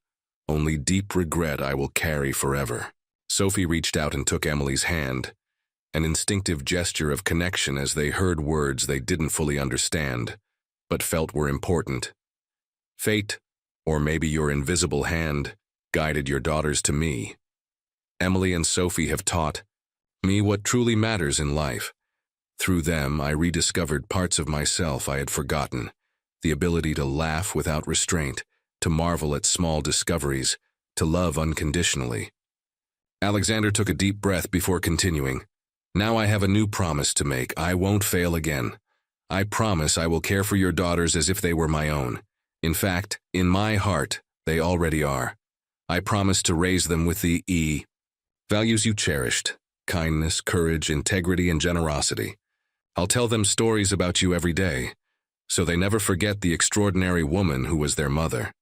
only deep regret I will carry forever. Sophie reached out and took Emily's hand, an instinctive gesture of connection as they heard words they didn't fully understand, but felt were important. Fate, or maybe your invisible hand, guided your daughters to me. Emily and Sophie have taught me what truly matters in life. Through them, I rediscovered parts of myself I had forgotten, the ability to laugh without restraint, to marvel at small discoveries, to love unconditionally. Alexander took a deep breath before continuing. Now I have a new promise to make. I won't fail again. I promise I will care for your daughters as if they were my own. In fact, in my heart, they already are. I promise to raise them with the values you cherished: kindness, courage, integrity, and generosity. I'll tell them stories about you every day, so they never forget the extraordinary woman who was their mother.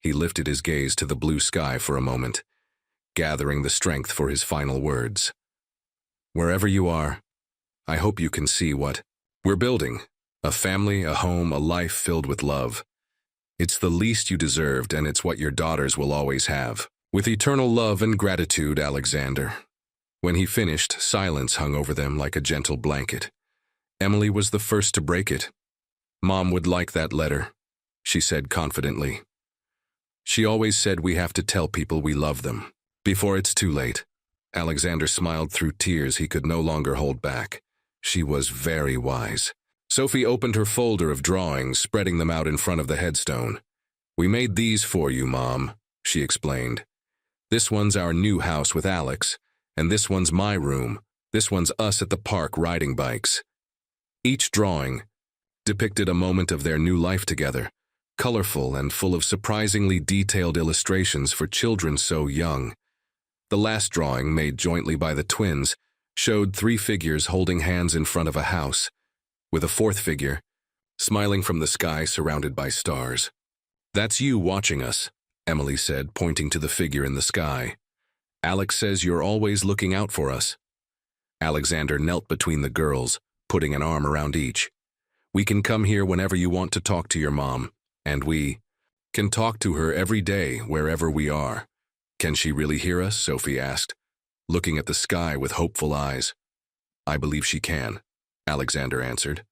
He lifted his gaze to the blue sky for a moment, gathering the strength for his final words. Wherever you are, I hope you can see what we're building: a family, a home, a life filled with love. It's the least you deserved, and it's what your daughters will always have. With eternal love and gratitude, Alexander. When he finished, silence hung over them like a gentle blanket. Emily was the first to break it. Mom would like that letter, she said confidently. She always said we have to tell people we love them before it's too late. Alexander smiled through tears he could no longer hold back. She was very wise. Sophie opened her folder of drawings, spreading them out in front of the headstone. We made these for you, Mom, she explained. This one's our new house with Alex, and this one's my room. This one's us at the park riding bikes. Each drawing depicted a moment of their new life together, colorful and full of surprisingly detailed illustrations for children so young. The last drawing, made jointly by the twins, showed 3 figures holding hands in front of a house, with a 4th figure smiling from the sky surrounded by stars. That's you watching us, Emily said, pointing to the figure in the sky. Alex says you're always looking out for us. Alexander knelt between the girls, putting an arm around each. We can come here whenever you want to talk to your mom, and we can talk to her every day wherever we are. Can she really hear us? Sophie asked, looking at the sky with hopeful eyes. I believe she can, Alexander answered.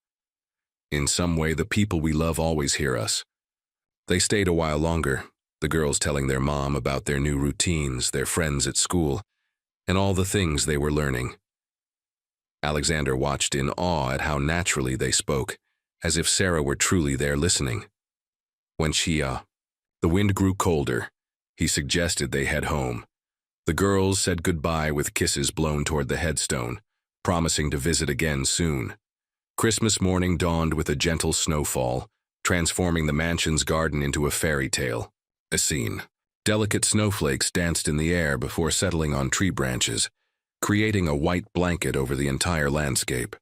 In some way, the people we love always hear us. They stayed a while longer, the girls telling their mom about their new routines, their friends at school, and all the things they were learning. Alexander watched in awe at how naturally they spoke, as if Sarah were truly there listening. When the wind grew colder, he suggested they head home. The girls said goodbye with kisses blown toward the headstone, promising to visit again soon. Christmas morning dawned with a gentle snowfall, transforming the mansion's garden into a fairy tale. A scene. Delicate snowflakes danced in the air before settling on tree branches, creating a white blanket over the entire landscape.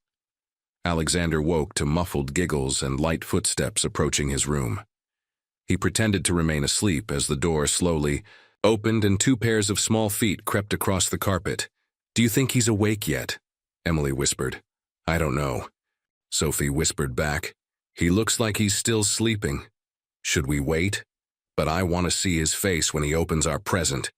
Alexander woke to muffled giggles and light footsteps approaching his room. He pretended to remain asleep as the door slowly opened and 2 pairs of small feet crept across the carpet. Do you think he's awake yet? Emily whispered. I don't know. Sophie whispered back. He looks like he's still sleeping. Should we wait? But I want to see his face when he opens our present.